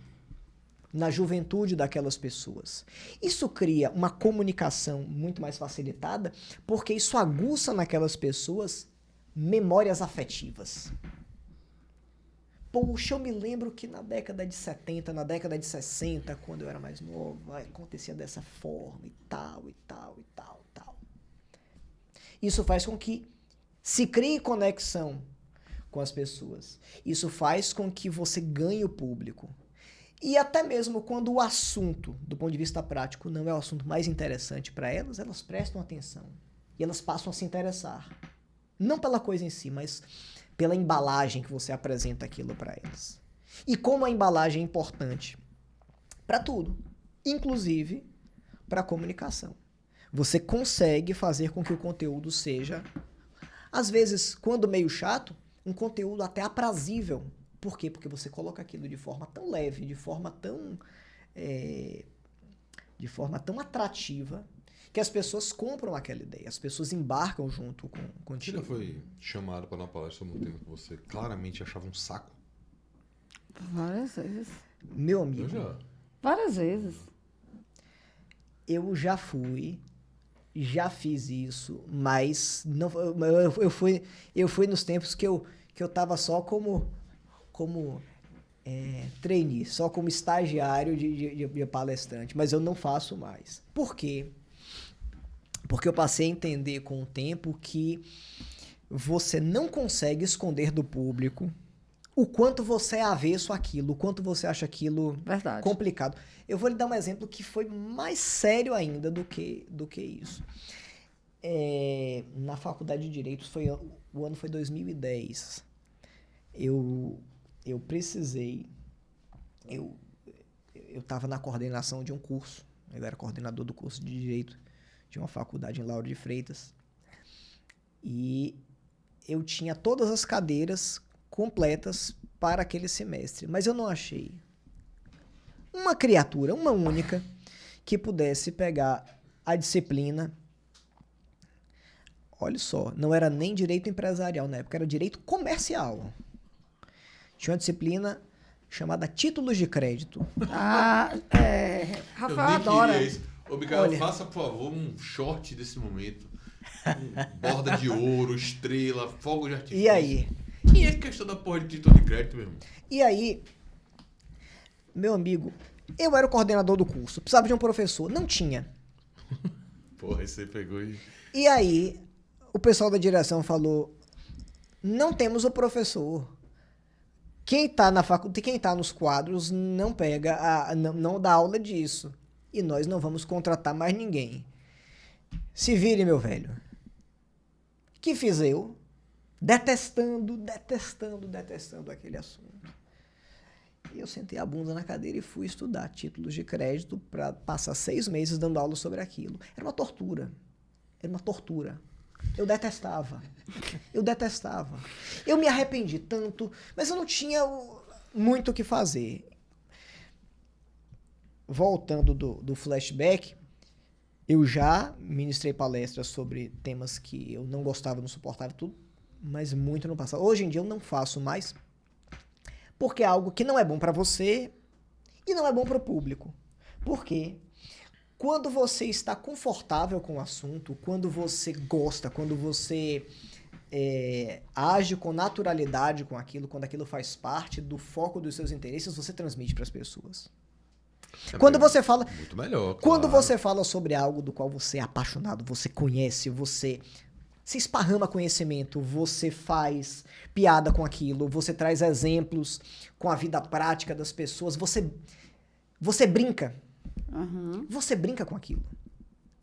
na juventude daquelas pessoas. Isso cria uma comunicação muito mais facilitada, porque isso aguça naquelas pessoas memórias afetivas. Poxa, eu me lembro que na década de 70, na década de 60, quando eu era mais novo, acontecia dessa forma e tal, e tal, e tal, e tal. Isso faz com que se crie conexão com as pessoas. Isso faz com que você ganhe o público. E até mesmo quando o assunto, do ponto de vista prático, não é o assunto mais interessante para elas, elas prestam atenção. E elas passam a se interessar. Não pela coisa em si, mas pela embalagem que você apresenta aquilo para elas. E como a embalagem é importante para tudo, inclusive para a comunicação. Você consegue fazer com que o conteúdo seja, às vezes, quando meio chato, um conteúdo até aprazível. Por quê? Porque você coloca aquilo de forma tão leve, de forma tão atrativa, que as pessoas compram aquela ideia, as pessoas embarcam junto contigo. Você já foi chamado para uma palestra sobre um tema que você claramente achava um saco? Várias vezes. Meu amigo. Eu já. Várias vezes. Eu já fui, já fiz isso, mas não, eu fui nos tempos que eu tava só como trainee, só como estagiário de palestrante, mas eu não faço mais. Por quê? Porque eu passei a entender com o tempo que você não consegue esconder do público o quanto você é avesso àquilo, o quanto você acha aquilo complicado. Eu vou lhe dar um exemplo que foi mais sério ainda do que isso. Na faculdade de Direito, o ano foi 2010. Eu precisei... Eu estava na coordenação de um curso. Eu era coordenador do curso de Direito de uma faculdade em Lauro de Freitas. E eu tinha todas as cadeiras completas para aquele semestre. Mas eu não achei uma criatura, uma única, que pudesse pegar a disciplina. Olha só, não era nem direito empresarial na época, era direito comercial. Tinha uma disciplina chamada Títulos de Crédito. Rafael adora. Ô, Micael, faça, por favor, um short desse momento. Borda de ouro, estrela, fogo de artifício. E aí? E é questão da porra de título de crédito mesmo. E aí, meu amigo, eu era o coordenador do curso, precisava de um professor, não tinha. Porra, aí você pegou e... E aí, o pessoal da direção falou, não temos o professor. Quem tá na faculdade, quem tá nos quadros não pega, não dá aula disso. E nós não vamos contratar mais ninguém. Se vire, meu velho. Que fiz eu? Detestando aquele assunto. E eu sentei a bunda na cadeira e fui estudar títulos de crédito para passar 6 meses dando aula sobre aquilo. Era uma tortura. Era uma tortura. Eu detestava. Eu detestava. Eu me arrependi tanto, mas eu não tinha muito o que fazer. Voltando do flashback, eu já ministrei palestras sobre temas que eu não gostava, não suportava tudo, mas muito no passado. Hoje em dia eu não faço mais, porque é algo que não é bom para você e não é bom para o público. Por quê? Quando você está confortável com o assunto, quando você gosta, quando você age com naturalidade com aquilo, quando aquilo faz parte do foco dos seus interesses, você transmite para as pessoas. Quando você fala, muito melhor, quando claro. você fala sobre algo do qual você é apaixonado, você conhece, você se esparrama conhecimento, você faz piada com aquilo, você traz exemplos com a vida prática das pessoas, você brinca. Uhum. Você brinca com aquilo.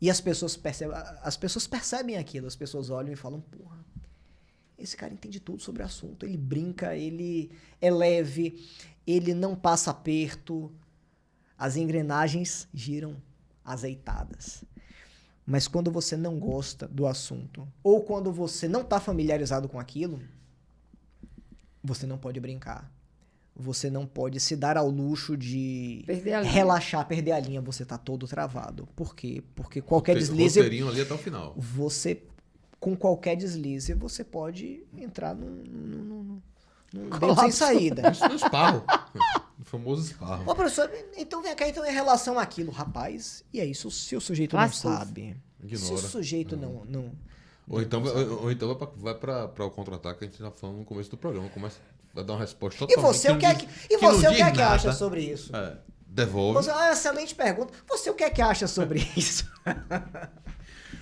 E as pessoas percebem aquilo, as pessoas olham e falam, porra, esse cara entende tudo sobre o assunto, ele brinca, ele é leve, ele não passa aperto, as engrenagens giram azeitadas. Mas quando você não gosta do assunto, ou quando você não está familiarizado com aquilo, você não pode brincar. Você não pode se dar ao luxo de relaxar, perder a linha. Você tá todo travado. Por quê? Porque qualquer deslize... Roteirinho ali até o final. Com qualquer deslize, você pode entrar num beco sem saída. Isso no esparro. O famoso esparro. Ô, professor, então vem cá, então em relação àquilo, rapaz, e é isso, se o sujeito não sabe, Ignora. se o sujeito não Ou então vai para o contra-ataque que a gente já falando no começo do programa. Vai dar uma resposta E totalmente... você, o que é que acha sobre isso? Devolve. Você, excelente pergunta. Você, o que é que acha sobre isso?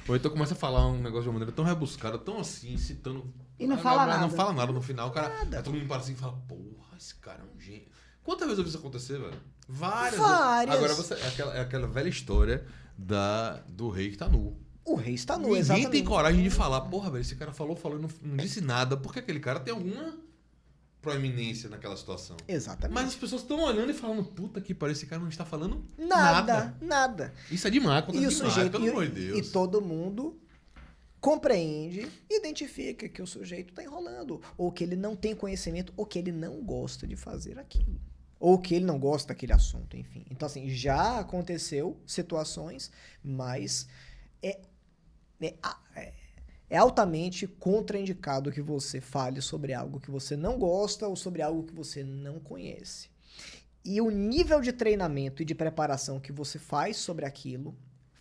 Ou então começa a falar um negócio de uma maneira tão rebuscada, tão assim, citando... E não fala nada. Não fala nada no final. O cara, aí todo mundo para assim e fala, porra, esse cara é um gênio. Quantas vezes eu vi isso acontecer, velho? Várias. Agora é aquela velha história do rei que tá nu. O rei está nu, Ninguém exatamente. tem coragem de falar, porra, velho, esse cara falou e não disse nada, porque aquele cara tem alguma proeminência naquela situação. Exatamente. Mas as pessoas estão olhando e falando, puta que pariu, esse cara não está falando Nada. Isso é demais, E o sujeito, pelo amor de Deus. e todo mundo compreende, identifica que o sujeito está enrolando, ou que ele não tem conhecimento, ou que ele não gosta de fazer aquilo, ou que ele não gosta daquele assunto, enfim. Então, assim, já aconteceu situações, mas é altamente contraindicado que você fale sobre algo que você não gosta ou sobre algo que você não conhece. E o nível de treinamento e de preparação que você faz sobre aquilo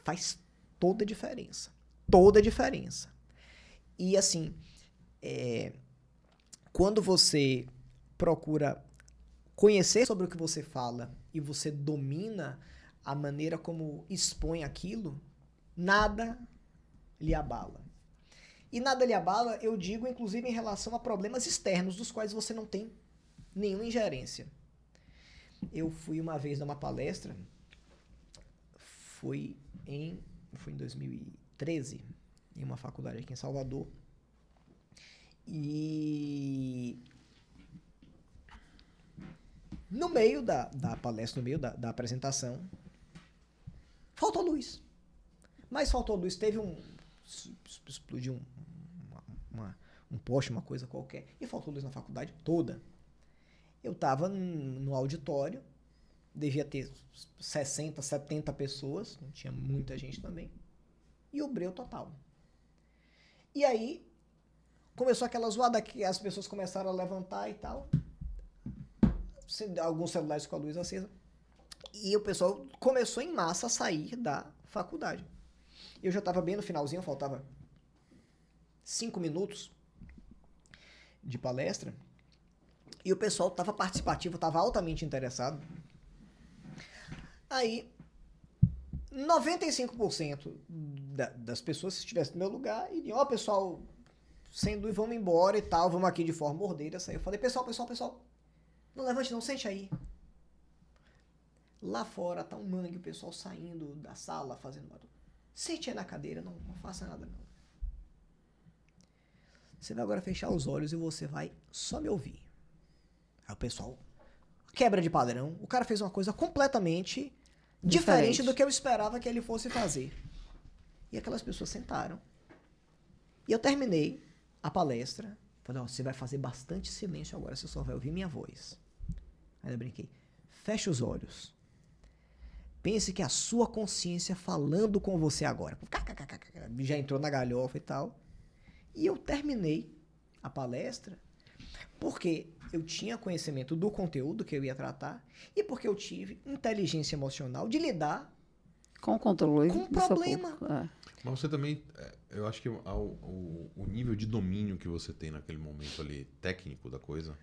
faz toda a diferença. Toda a diferença. E assim, quando você procura conhecer sobre o que você fala e você domina a maneira como expõe aquilo, nada lhe abala. E nada lhe abala, eu digo, inclusive, em relação a problemas externos dos quais você não tem nenhuma ingerência. Eu fui uma vez dar uma palestra, foi em 2013, em uma faculdade aqui em Salvador, e no meio da palestra, no meio da apresentação, faltou luz. Mas faltou luz, explodiu um poste, uma coisa qualquer, e faltou luz na faculdade toda. Eu estava no auditório, devia ter 60, 70 pessoas, não tinha muita gente também, e o breu total. E aí, começou aquela zoada que as pessoas começaram a levantar e tal, alguns celulares com a luz acesa, e o pessoal começou em massa a sair da faculdade. Eu já estava bem no finalzinho, faltava 5 minutos de palestra, e o pessoal estava participativo, estava altamente interessado. Aí, 95% das pessoas, se estivesse no meu lugar, iriam, pessoal, sem luz, vamos embora e tal, vamos aqui de forma ordeira. Aí eu falei, pessoal, não levante não, sente aí. Lá fora tá um mangue, o pessoal saindo da sala, fazendo barulho. Sente aí na cadeira, não faça nada não. Você vai agora fechar os olhos e você vai só me ouvir. Aí o pessoal, quebra de padrão. O cara fez uma coisa completamente diferente do que eu esperava que ele fosse fazer. E aquelas pessoas sentaram. E eu terminei a palestra. Falei, ó, você vai fazer bastante silêncio agora, você só vai ouvir minha voz. Aí eu brinquei. Feche os olhos. Pense que é a sua consciência falando com você agora. Já entrou na galhofa e tal. E eu terminei a palestra porque eu tinha conhecimento do conteúdo que eu ia tratar e porque eu tive inteligência emocional de lidar com o controle com o do seu problema. corpo. É. Mas você também, eu acho que o nível de domínio que você tem naquele momento ali, técnico da coisa,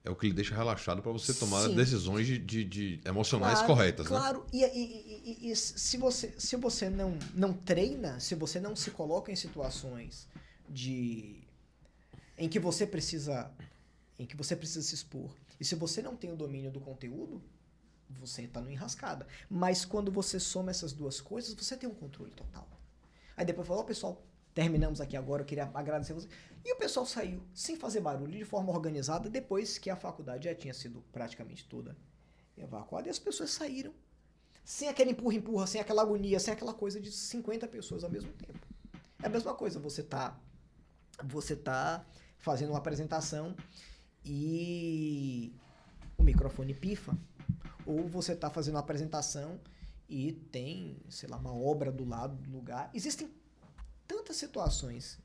é o que lhe deixa relaxado para você tomar Sim. decisões de emocionais Claro, corretas, né? claro. E se você não treina, se você não se coloca em situações em que você precisa se expor, e se você não tem o domínio do conteúdo, você está no enrascada. Mas quando você soma essas duas coisas, você tem um controle total. Aí depois falou, pessoal, terminamos aqui agora, eu queria agradecer você. E o pessoal saiu sem fazer barulho, de forma organizada, depois que a faculdade já tinha sido praticamente toda evacuada. E as pessoas saíram sem aquele empurra-empurra, sem aquela agonia, sem aquela coisa de 50 pessoas ao mesmo tempo. É a mesma coisa, você tá fazendo uma apresentação e o microfone pifa, ou você tá fazendo uma apresentação e tem, sei lá, uma obra do lado do lugar. Existem tantas situações,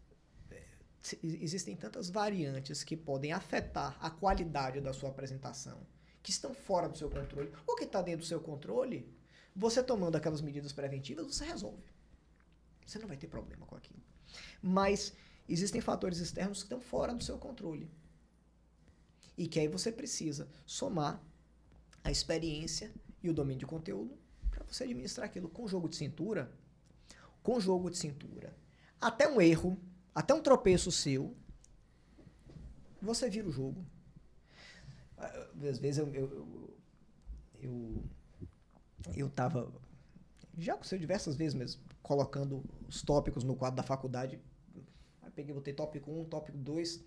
existem tantas variantes que podem afetar a qualidade da sua apresentação, que estão fora do seu controle, ou que está dentro do seu controle. Você tomando aquelas medidas preventivas, você resolve. Você não vai ter problema com aquilo. Mas existem fatores externos que estão fora do seu controle. E que aí você precisa somar a experiência e o domínio de conteúdo para você administrar aquilo com jogo de cintura. Com jogo de cintura. Até um erro, até um tropeço seu, você vira o jogo. Às vezes eu tava, já aconteceu diversas vezes mesmo, colocando os tópicos no quadro da faculdade. Aí peguei, botei tópico 1, tópico 2,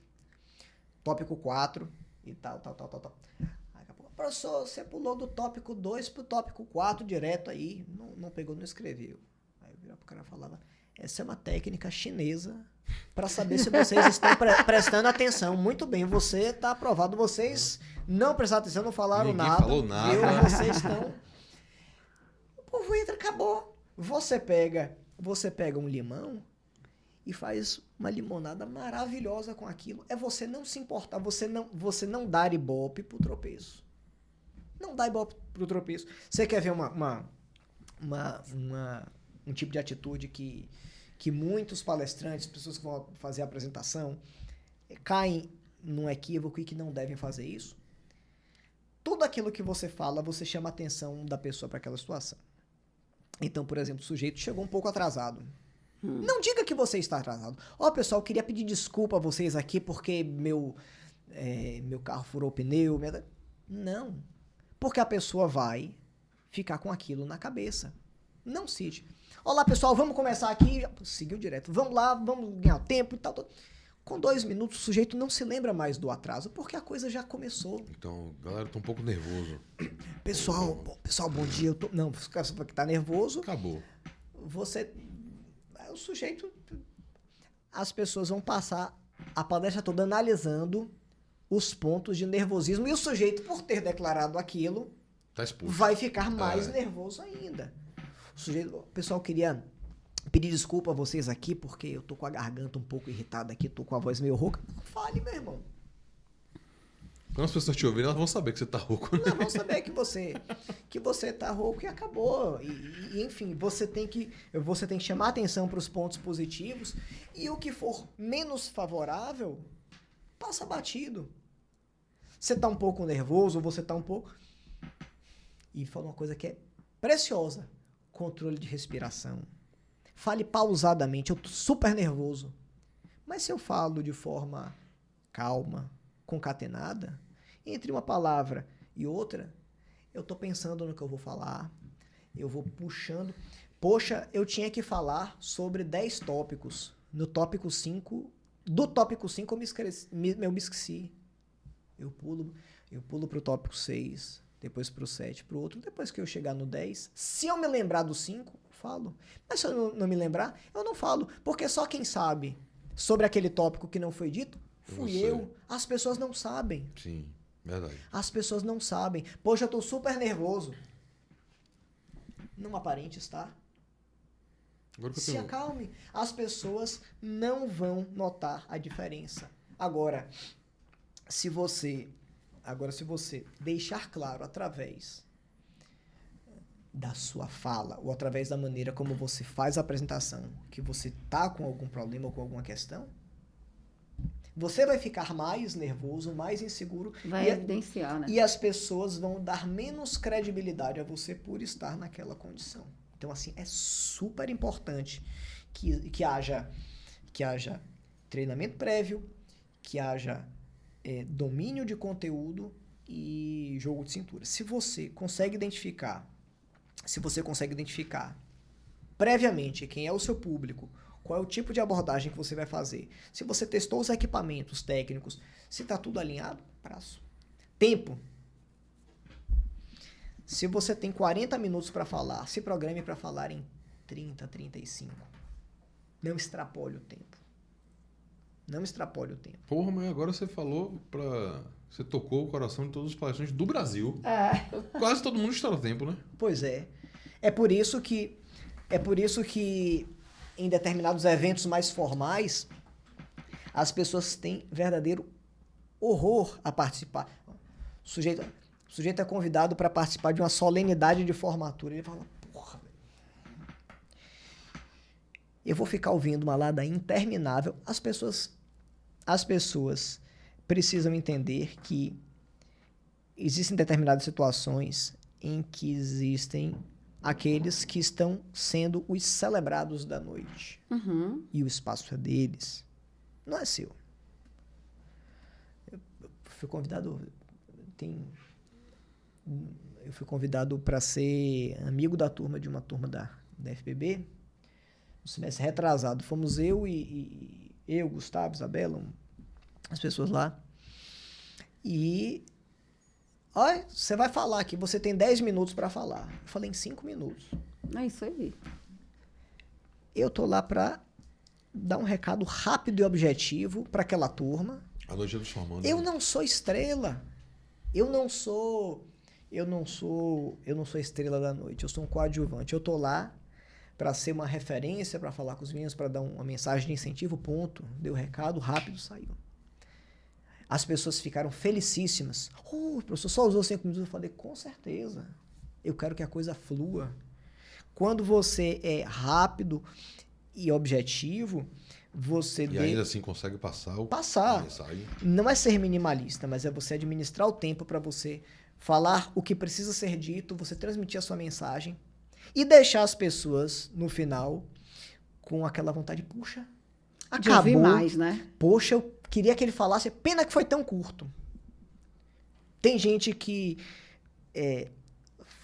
tópico 4 e tal. Aí acabou, professor, você pulou do tópico 2 pro tópico 4 direto aí, não pegou, não escreveu. Aí eu virava pro cara e falava, essa é uma técnica chinesa para saber se vocês estão prestando atenção. Muito bem, você está aprovado. Vocês não prestaram atenção, não falaram Ninguém nada. falou nada. Viu? Vocês estão... O povo entra, acabou. Você pega um limão e faz uma limonada maravilhosa com aquilo. É você não se importar, você não dar ibope pro tropeço. Não dá ibope pro tropeço. Você quer ver um tipo de atitude que muitos palestrantes, pessoas que vão fazer a apresentação, caem num equívoco e que não devem fazer isso? Tudo aquilo que você fala, você chama a atenção da pessoa para aquela situação. Então, por exemplo, o sujeito chegou um pouco atrasado. Não diga que você está atrasado. Pessoal, eu queria pedir desculpa a vocês aqui porque meu carro furou o pneu. Não. Porque a pessoa vai ficar com aquilo na cabeça. Não cite. Olá, pessoal, vamos começar aqui. Seguiu direto. Vamos lá, vamos ganhar tempo e tal. Com 2 minutos, o sujeito não se lembra mais do atraso, porque a coisa já começou. Então, galera, eu tô um pouco nervoso. Pessoal, bom dia. Não, o cara que tá nervoso. Acabou. O sujeito... As pessoas vão passar a palestra toda analisando os pontos de nervosismo. E o sujeito, por ter declarado aquilo, Tá expulso. vai ficar mais nervoso ainda. O pessoal queria pedir desculpa a vocês aqui, porque eu tô com a garganta um pouco irritada aqui, tô com a voz meio rouca. Fale, meu irmão. Quando as pessoas te ouvirem, elas vão saber que você tá rouco. Não, vão saber que você tá rouco e acabou. E enfim, você tem que chamar atenção para os pontos positivos, e o que for menos favorável, passa batido. Você tá um pouco nervoso, você tá um pouco... E fala uma coisa que é preciosa. Controle de respiração. Fale pausadamente. Eu tô super nervoso. Mas se eu falo de forma calma, concatenada, entre uma palavra e outra, eu tô pensando no que eu vou falar, eu vou puxando. Poxa, eu tinha que falar sobre 10 tópicos. No tópico 5, do tópico 5 eu me esqueci. Eu pulo. Eu pulo pro tópico 6, depois pro 7, pro outro. Depois que eu chegar no 10, se eu me lembrar do 5, falo. Mas se eu não me lembrar, eu não falo. Porque só quem sabe sobre aquele tópico que não foi dito, fui Você. eu. As pessoas não sabem. Sim, verdade. As pessoas não sabem. Poxa, eu tô super nervoso. Não aparente estar. Agora que eu Se tenho... acalme. As pessoas não vão notar a diferença. Agora, se você deixar claro através da sua fala ou através da maneira como você faz a apresentação que você tá com algum problema ou com alguma questão, você vai ficar mais nervoso, mais inseguro Vai evidenciar, né? e as pessoas vão dar menos credibilidade a você por estar naquela condição. Então, assim, é super importante que haja treinamento prévio, que haja domínio de conteúdo e jogo de cintura. Se você consegue identificar previamente quem é o seu público, qual é o tipo de abordagem que você vai fazer, se você testou os equipamentos técnicos, se está tudo alinhado, prazo. Tempo. Se você tem 40 minutos para falar, se programe para falar em 30, 35. Não extrapole o tempo. Não extrapole o tempo. Porra, mas agora você falou pra... Você tocou o coração de todos os palestrantes do Brasil. Quase todo mundo estoura tempo, né? Pois é. É por isso que em determinados eventos mais formais, as pessoas têm verdadeiro horror a participar. O sujeito é convidado para participar de uma solenidade de formatura. Ele fala, porra, eu vou ficar ouvindo uma ladainha interminável. As pessoas precisam entender que existem determinadas situações em que existem aqueles que estão sendo os celebrados da noite. Uhum. E o espaço é deles. Não é seu. Eu fui convidado para ser amigo da turma de uma turma da FPB. No semestre retrasado. Fomos eu, Gustavo, Isabela, as pessoas lá. E... Olha, você vai falar aqui, você tem 10 minutos para falar. Eu falei em 5 minutos. É isso aí. Eu tô lá para dar um recado rápido e objetivo para aquela turma. A noite dos formandos. Eu não sou estrela. Eu não sou estrela da noite. Eu sou um coadjuvante. Eu tô lá para ser uma referência, para falar com os meninos, para dar uma mensagem de incentivo, ponto. Deu recado, rápido, saiu. As pessoas ficaram felicíssimas. O professor só usou 5 minutos. Eu falei, com certeza. Eu quero que a coisa flua. Quando você é rápido e objetivo, você... E ainda assim consegue passar Passar. a mensagem. Não é ser minimalista, mas é você administrar o tempo para você falar o que precisa ser dito, você transmitir a sua mensagem e deixar as pessoas, no final, com aquela vontade, puxa, acabou. De ouvir mais, né? Poxa, eu queria que ele falasse, pena que foi tão curto. Tem gente que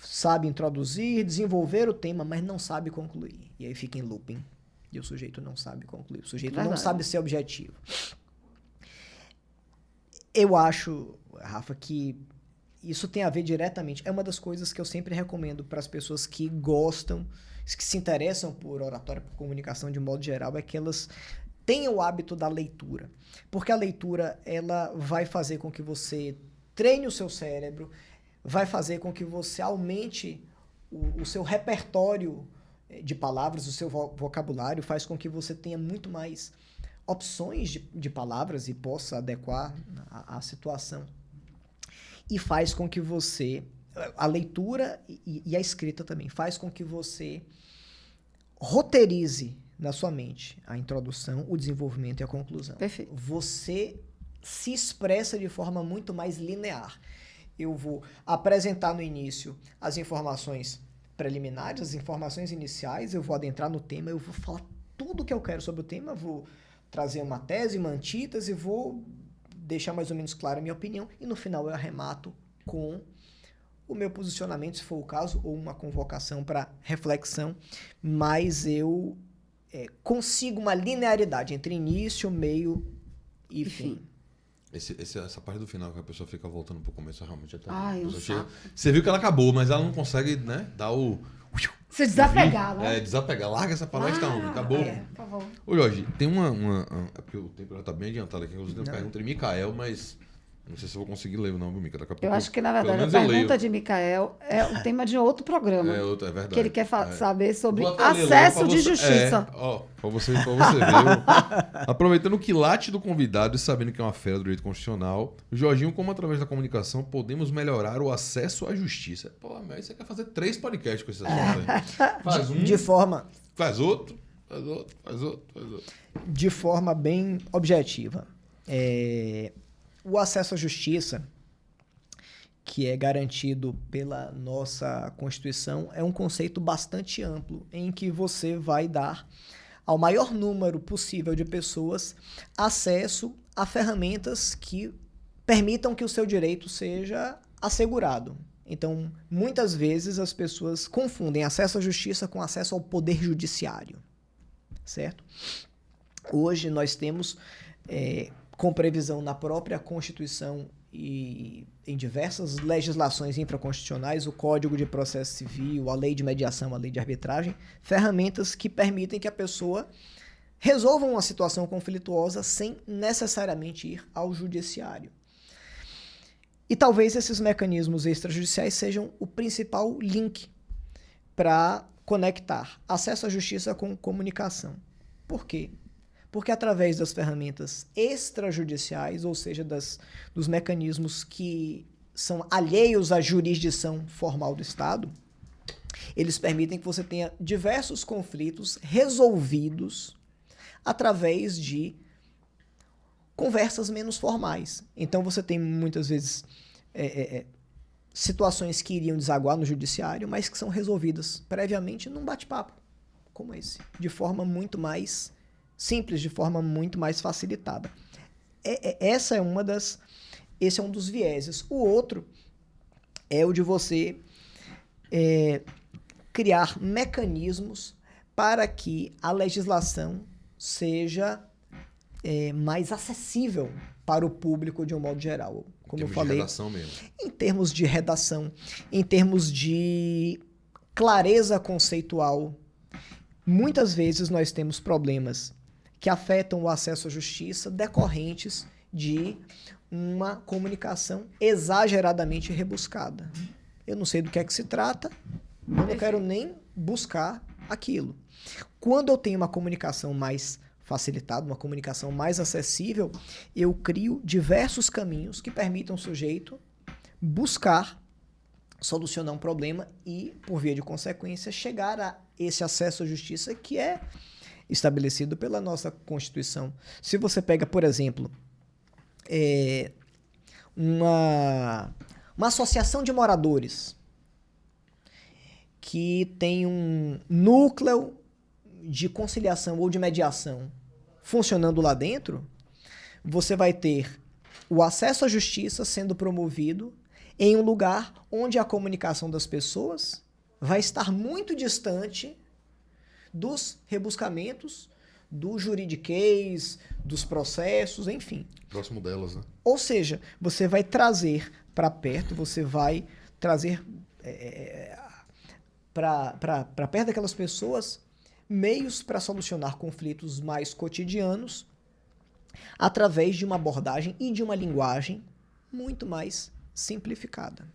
sabe introduzir, desenvolver o tema, mas não sabe concluir. E aí fica em looping. E o sujeito não sabe concluir. O sujeito não sabe ser objetivo. Eu acho, Rafa, que isso tem a ver diretamente. É uma das coisas que eu sempre recomendo para as pessoas que gostam, que se interessam por oratória, por comunicação de modo geral, é que elas tenham o hábito da leitura. Porque a leitura, ela vai fazer com que você treine o seu cérebro, vai fazer com que você aumente o seu repertório de palavras, o seu vocabulário, faz com que você tenha muito mais opções de palavras e possa adequar à situação. E faz com que você... A leitura e a escrita também faz com que você roteirize na sua mente a introdução, o desenvolvimento e a conclusão. Perfeito. Você se expressa de forma muito mais linear. Eu vou apresentar no início as informações preliminares, as informações iniciais, eu vou adentrar no tema, eu vou falar tudo o que eu quero sobre o tema, vou trazer uma tese, uma antítese, vou deixar mais ou menos clara a minha opinião e no final eu arremato com o meu posicionamento, se for o caso, ou uma convocação para reflexão, mas eu consigo uma linearidade entre início, meio e fim. Essa parte do final que a pessoa fica voltando pro começo, realmente já tá. Ai, um saco. Você viu que ela acabou, mas ela não consegue, né, dar o. Se desapegar, né? Desapegar. Larga essa palestra, homem. Acabou. Acabou. Ô, Jorge, tem é porque o tempo já tá bem adiantado aqui. Inclusive, tem uma pergunta de Micael, mas não sei se eu vou conseguir ler ou não, viu, Mica? Daqui a pouco, Eu acho que, na pelo verdade, menos a eu pergunta leio. de Micael é o tema de outro programa. É verdade. Que ele quer saber sobre Vou até ler logo acesso pra de você- justiça. pra você ver. Aproveitando o quilate do convidado e sabendo que é uma fera do direito constitucional, Jorginho, como através da comunicação podemos melhorar o acesso à justiça? Pô, mas você quer fazer 3 podcasts com esse assunto aí. Faz um, De forma faz outro, faz outro. de forma bem objetiva. O acesso à justiça, que é garantido pela nossa Constituição, é um conceito bastante amplo, em que você vai dar ao maior número possível de pessoas acesso a ferramentas que permitam que o seu direito seja assegurado. Então, muitas vezes as pessoas confundem acesso à justiça com acesso ao poder judiciário, certo? Hoje nós temos, com previsão na própria Constituição e em diversas legislações infraconstitucionais, o Código de Processo Civil, a Lei de Mediação, a Lei de Arbitragem, ferramentas que permitem que a pessoa resolva uma situação conflituosa sem necessariamente ir ao judiciário. E talvez esses mecanismos extrajudiciais sejam o principal link para conectar acesso à justiça com comunicação. Por quê? Porque através das ferramentas extrajudiciais, ou seja, dos mecanismos que são alheios à jurisdição formal do Estado, eles permitem que você tenha diversos conflitos resolvidos através de conversas menos formais. Então você tem muitas vezes situações que iriam desaguar no judiciário, mas que são resolvidas previamente num bate-papo como esse, de forma muito mais simples, de forma muito mais facilitada. Esse é um dos vieses. O outro é o de você criar mecanismos para que a legislação seja mais acessível para o público de um modo geral. Como eu falei, De redação mesmo. em termos de redação, em termos de clareza conceitual, muitas vezes nós temos problemas que afetam o acesso à justiça decorrentes de uma comunicação exageradamente rebuscada. Eu não sei do que é que se trata, eu não quero nem buscar aquilo. Quando eu tenho uma comunicação mais facilitada, uma comunicação mais acessível, eu crio diversos caminhos que permitam ao sujeito buscar solucionar um problema e, por via de consequência, chegar a esse acesso à justiça que é estabelecido pela nossa Constituição. Se você pega, por exemplo, uma associação de moradores que tem um núcleo de conciliação ou de mediação funcionando lá dentro, você vai ter o acesso à justiça sendo promovido em um lugar onde a comunicação das pessoas vai estar muito distante dos rebuscamentos, do juridiquês, dos processos, enfim. Próximo delas, né? Ou seja, você vai trazer para perto, você vai trazer para perto daquelas pessoas meios para solucionar conflitos mais cotidianos através de uma abordagem e de uma linguagem muito mais simplificada.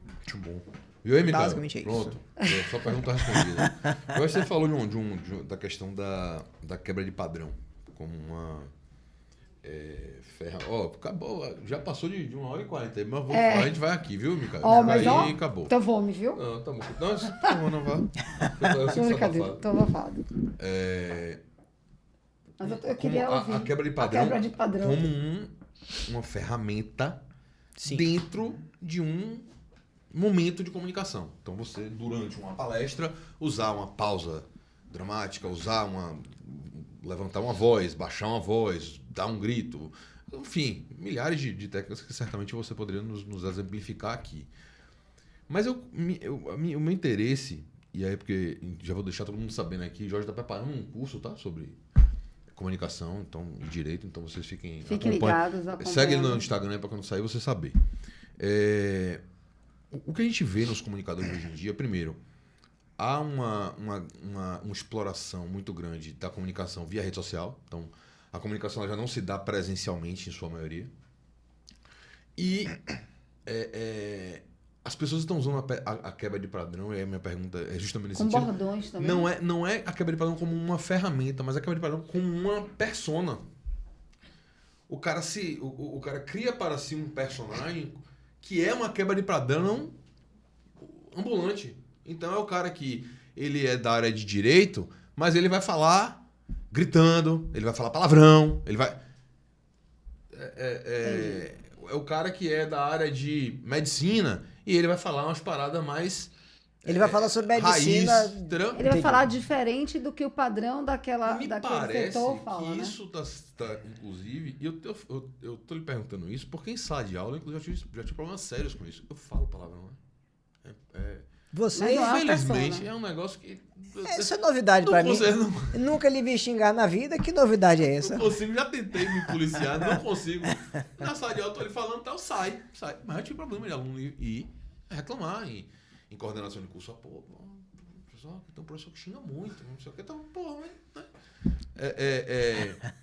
Muito bom. E aí, Micael? Basicamente é isso. Pronto. Só pergunta respondida. Eu acho que você falou da questão da quebra de padrão como uma ferra. Ó, acabou. Já passou de 1h40. Mas a gente vai aqui, viu, Micael? Mas aí acabou. Então fome, viu? Não, tá bom. Não vá. Eu sei que você tá safado. Tô abafado. Mas eu queria Como ouvir. a quebra de padrão, A quebra de padrão. como uma ferramenta Sim. dentro de um momento de comunicação. Então você, durante uma palestra, usar uma pausa dramática, levantar uma voz, baixar uma voz, dar um grito, enfim, milhares de técnicas que certamente você poderia nos exemplificar aqui. Mas o meu interesse, e aí porque já vou deixar todo mundo sabendo aqui, Jorge está preparando um curso, tá? Sobre comunicação então, e direito, então vocês fiquem ligados, segue ele no acompanhando. Instagram para quando sair você saber. O que a gente vê nos comunicadores hoje em dia, primeiro, há uma exploração muito grande da comunicação via rede social. Então, a comunicação ela já não se dá presencialmente, em sua maioria. E as pessoas estão usando a quebra de padrão, e a minha pergunta é justamente nesse Com sentido. bordões também. Não é a quebra de padrão como uma ferramenta, mas a quebra de padrão como uma persona. O cara cria para si um personagem que é uma quebra de padrão ambulante. Então é o cara que ele é da área de direito, mas ele vai falar gritando, ele vai falar palavrão, ele vai... É o cara que é da área de medicina e ele vai falar umas paradas mais... Ele vai falar sobre medicina... Raiz, entendeu? Ele vai falar diferente do que o padrão daquele parece setor fala, que né? isso tá inclusive, e eu tô lhe perguntando isso porque em sala de aula, inclusive, já tive problemas sérios com isso. Eu falo palavrão, né? Você... Mas não é uma Infelizmente, persona. é um negócio que... Isso é novidade pra mim. Nunca lhe vi xingar na vida. Que novidade é essa? Não consigo, já tentei me policiar, não consigo. Na sala de aula, eu tô ali falando, tal, sai. Mas eu tive problema de aluno ir reclamar em coordenação de curso. Professor, tem um professor que xinga muito, não sei o que, então, porra, mas...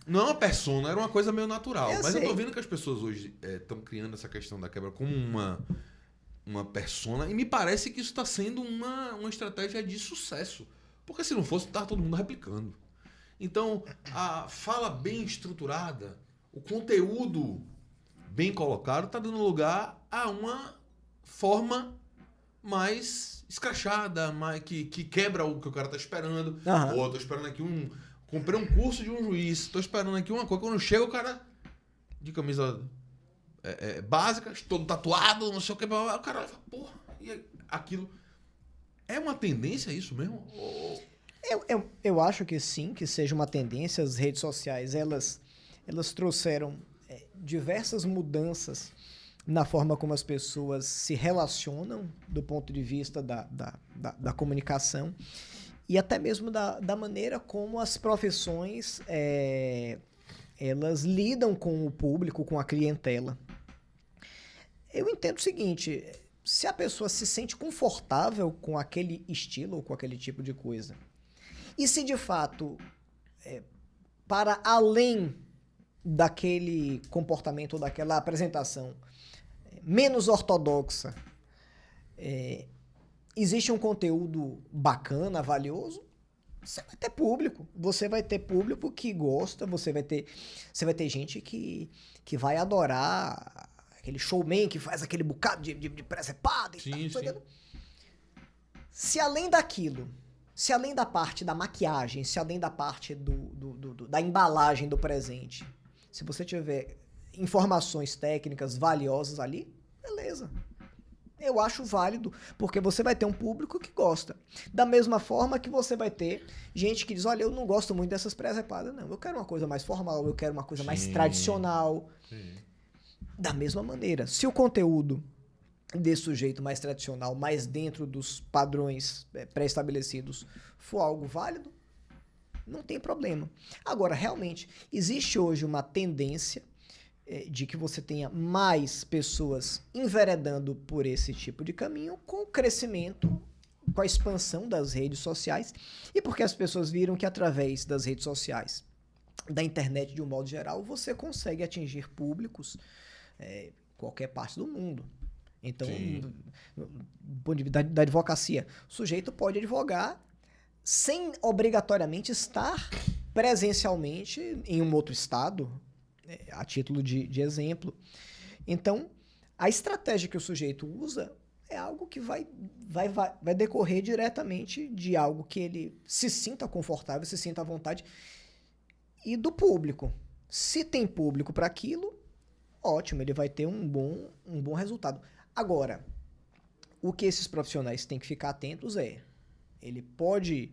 Não é uma persona, era uma coisa meio natural. Mas eu tô vendo que as pessoas hoje estão criando essa questão da quebra como uma persona, e me parece que isso está sendo uma estratégia de sucesso. Porque se não fosse, estava todo mundo replicando. Então, a fala bem estruturada, o conteúdo bem colocado, está dando lugar a uma forma mais escrachada, que quebra o que o cara está esperando. Aham. Ou estou esperando aqui comprei um curso de um juiz, estou esperando aqui uma coisa. Quando chega o cara de camisa básica, todo tatuado, não sei o que, o cara fala, porra, e aquilo... É uma tendência isso mesmo? Eu acho que sim, que seja uma tendência. As redes sociais, elas trouxeram diversas mudanças na forma como as pessoas se relacionam do ponto de vista da comunicação e até mesmo da maneira como as profissões elas lidam com o público, com a clientela. Eu entendo o seguinte... Se a pessoa se sente confortável com aquele estilo ou com aquele tipo de coisa, e se de fato, para além daquele comportamento ou daquela apresentação menos ortodoxa, existe um conteúdo bacana, valioso, você vai ter público. Você vai ter público que gosta, você vai ter gente que vai adorar... Aquele showman que faz aquele bocado de presepada e tal. Sim. Se além daquilo, se além da parte da maquiagem, se além da parte da embalagem do presente, se você tiver informações técnicas valiosas ali, beleza. Eu acho válido, porque você vai ter um público que gosta. Da mesma forma que você vai ter gente que diz, olha, eu não gosto muito dessas presepadas, não. Eu quero uma coisa mais formal, eu quero uma coisa mais tradicional. Sim. Da mesma maneira, se o conteúdo desse sujeito mais tradicional, mais dentro dos padrões pré-estabelecidos, for algo válido, não tem problema. Agora, realmente, existe hoje uma tendência de que você tenha mais pessoas enveredando por esse tipo de caminho com o crescimento, com a expansão das redes sociais e porque as pessoas viram que através das redes sociais, da internet de um modo geral, você consegue atingir públicos qualquer parte do mundo. Então, do ponto de vista da advocacia, o sujeito pode advogar sem obrigatoriamente estar presencialmente em um outro estado, a título de exemplo. Então, a estratégia que o sujeito usa é algo que vai decorrer diretamente de algo que ele se sinta confortável, se sinta à vontade, e do público. Se tem público para aquilo, ótimo, ele vai ter um bom resultado. Agora, o que esses profissionais têm que ficar atentos ele pode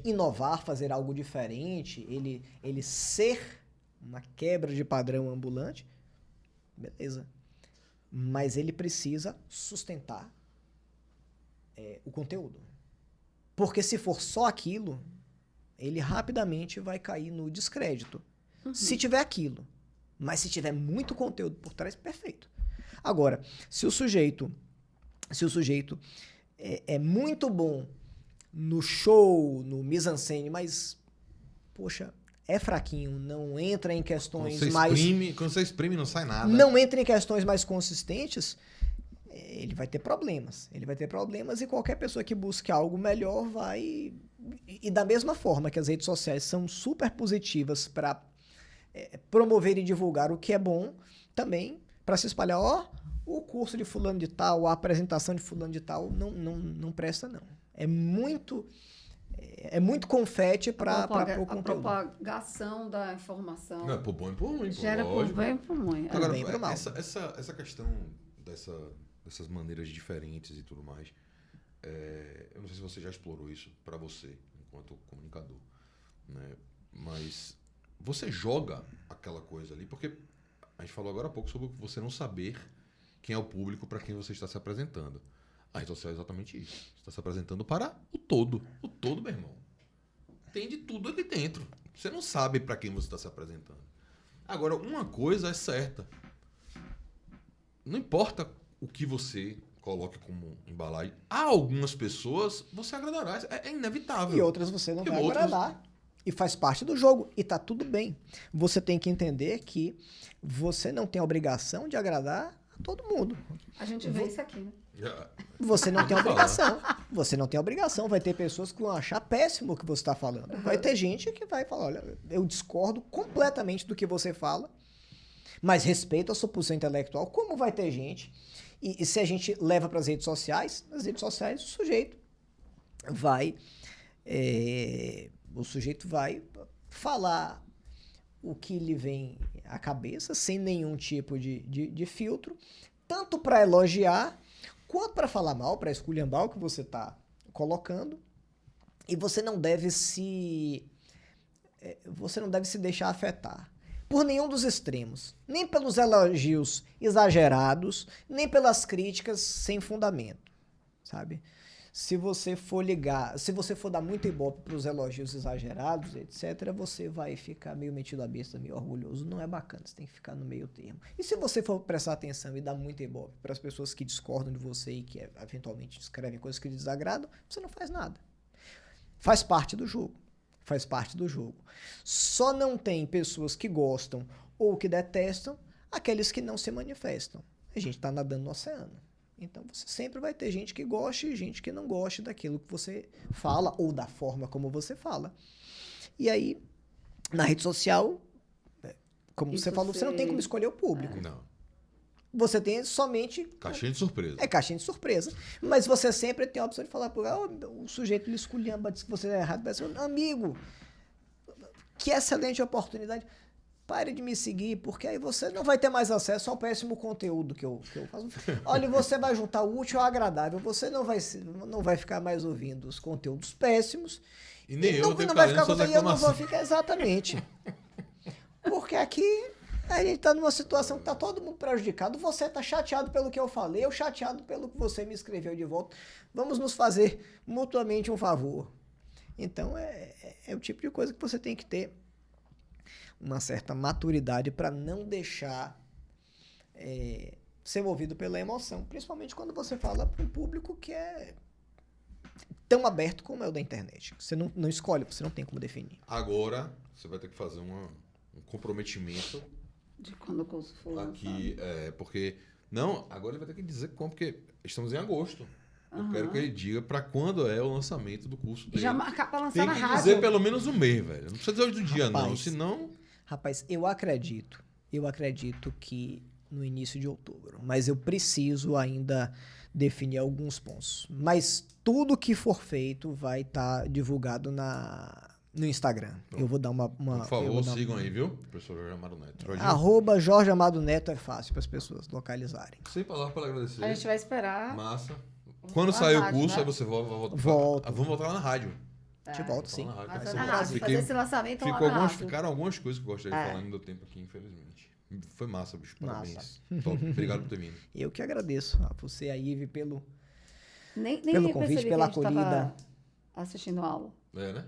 inovar, fazer algo diferente, ele ser uma quebra de padrão ambulante, beleza. Mas ele precisa sustentar o conteúdo. Porque se for só aquilo, ele rapidamente vai cair no descrédito. Se tiver aquilo. Mas se tiver muito conteúdo por trás, perfeito. Agora, se o sujeito é muito bom no show, no mise-en-scène, mas, poxa, é fraquinho, não entra em questões Quando você exprime, não sai nada. não entra em questões mais consistentes, ele vai ter problemas. Ele vai ter problemas e qualquer pessoa que busque algo melhor vai... E da mesma forma que as redes sociais são super positivas para promover e divulgar o que é bom, também para se espalhar, o curso de fulano de tal, a apresentação de fulano de tal, não presta não. É muito confete para o conteúdo. A propagação da informação. Não, é por bom e por ruim. Gera por lógico. bem e por ruim. Agora, bem e por mal. essa questão dessas maneiras diferentes e tudo mais, eu não sei se você já explorou isso para você, enquanto comunicador, né? Mas você joga aquela coisa ali, porque a gente falou agora há pouco sobre você não saber quem é o público para quem você está se apresentando. A rede social é exatamente isso. Você está se apresentando para o todo. O todo, meu irmão. Tem de tudo ali dentro. Você não sabe para quem você está se apresentando. Agora, uma coisa é certa. Não importa o que você coloque como embalagem. A algumas pessoas você agradará. É inevitável. E outras você não E vai outras- agradar. E faz parte do jogo. E tá tudo bem. Você tem que entender que você não tem a obrigação de agradar a todo mundo. A gente vê isso aqui, né? Você não tem Vou obrigação. Você não tem obrigação. Vai ter pessoas que vão achar péssimo o que você está falando. Vai ter gente que vai falar, olha, eu discordo completamente do que você fala, mas respeito a sua posição intelectual. Como vai ter gente? E se a gente leva para as redes sociais, nas redes sociais o sujeito vai falar o que lhe vem à cabeça, sem nenhum tipo de filtro, tanto para elogiar, quanto para falar mal, para esculhambar o que você está colocando. E você não deve se deixar afetar por nenhum dos extremos, nem pelos elogios exagerados, nem pelas críticas sem fundamento, sabe? Se você for dar muito ibope para os elogios exagerados, etc., você vai ficar meio metido a besta, meio orgulhoso. Não é bacana, você tem que ficar no meio termo. E se você for prestar atenção e dar muito ibope para as pessoas que discordam de você e que eventualmente escrevem coisas que lhe desagradam, você não faz nada. Faz parte do jogo. Faz parte do jogo. Só não tem pessoas que gostam ou que detestam aqueles que não se manifestam. A gente está nadando no oceano. Então você sempre vai ter gente que goste e gente que não goste daquilo que você fala ou da forma como você fala. E aí, na rede social, como Isso você falou, você não tem como escolher o público. Não. Você tem somente... Caixinha de surpresa. É caixinha de surpresa. Mas você sempre tem a opção de falar para o sujeito lhe esculhamba, diz que você é errado. Mas, amigo, que excelente oportunidade. Pare de me seguir, porque aí você não vai ter mais acesso ao péssimo conteúdo que eu faço. Olha, você vai juntar o útil ao agradável. Você não vai ficar mais ouvindo os conteúdos péssimos. E nem eu tenho não que vai ficar ficar lendo suas eu não vou reclamações. ficar exatamente. Porque aqui a gente está numa situação que está todo mundo prejudicado. Você está chateado pelo que eu falei, eu chateado pelo que você me escreveu de volta. Vamos nos fazer mutuamente um favor. Então é o tipo de coisa que você tem que ter uma certa maturidade para não deixar ser movido pela emoção. Principalmente quando você fala para um público que é tão aberto como é o da internet. Você não escolhe, você não tem como definir. Agora, você vai ter que fazer um comprometimento De quando o curso for aqui. Porque... Não, agora ele vai ter que dizer como, porque estamos em agosto. Eu quero que ele diga para quando é o lançamento do curso dele. Já marcar para lançar Tem na que rádio. dizer pelo menos um mês, velho. Não precisa dizer hoje do dia, não. Rapaz. Senão... Rapaz, eu acredito que no início de outubro, mas eu preciso ainda definir alguns pontos. Mas tudo que for feito vai estar divulgado no Instagram. Eu vou dar uma Por favor, sigam aí, viu? Professor Jorge Amado Neto. @ Jorge Amado Neto é fácil para as pessoas localizarem. Sem palavras para agradecer. A gente vai esperar. Massa. Quando Na sair o rádio, curso, né? aí você volta. Volto. Vamos voltar lá na rádio. A gente volta, sim. Voltar lá Vai na ser rádio. na rádio. Fazer esse lançamento lá na rádio. Ficaram algumas coisas que eu gostaria de É. falar, não deu tempo aqui, infelizmente. Foi massa, bicho. Massa. Parabéns. Top. Obrigado por ter vindo. Eu que agradeço a você, a Ive, Nem pelo eu convite, percebi pela que a gente tava acolhida. assistindo a aula. É, né?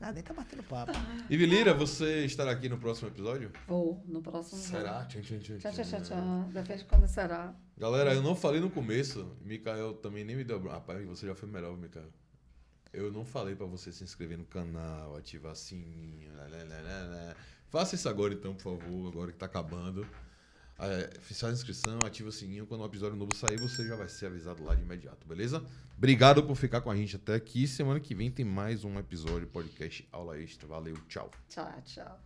Ah, nem tá batendo papo. Ivy Lira, você estará aqui no próximo episódio? Vou, no próximo. Será? Tchau, tchau, tchau, tchau. Depende de quando será. Galera, eu não falei no começo. Mikael também nem me deu... Rapaz, você já foi melhor, Mikael. Eu não falei pra você se inscrever no canal, ativar sininho. Faça isso agora então, por favor, agora que tá acabando. Faz a inscrição, ativa o sininho. Quando o episódio novo sair, você já vai ser avisado lá de imediato, beleza? Obrigado por ficar com a gente até aqui. Semana que vem tem mais um episódio podcast Aula Extra. Valeu, tchau. Tchau, tchau.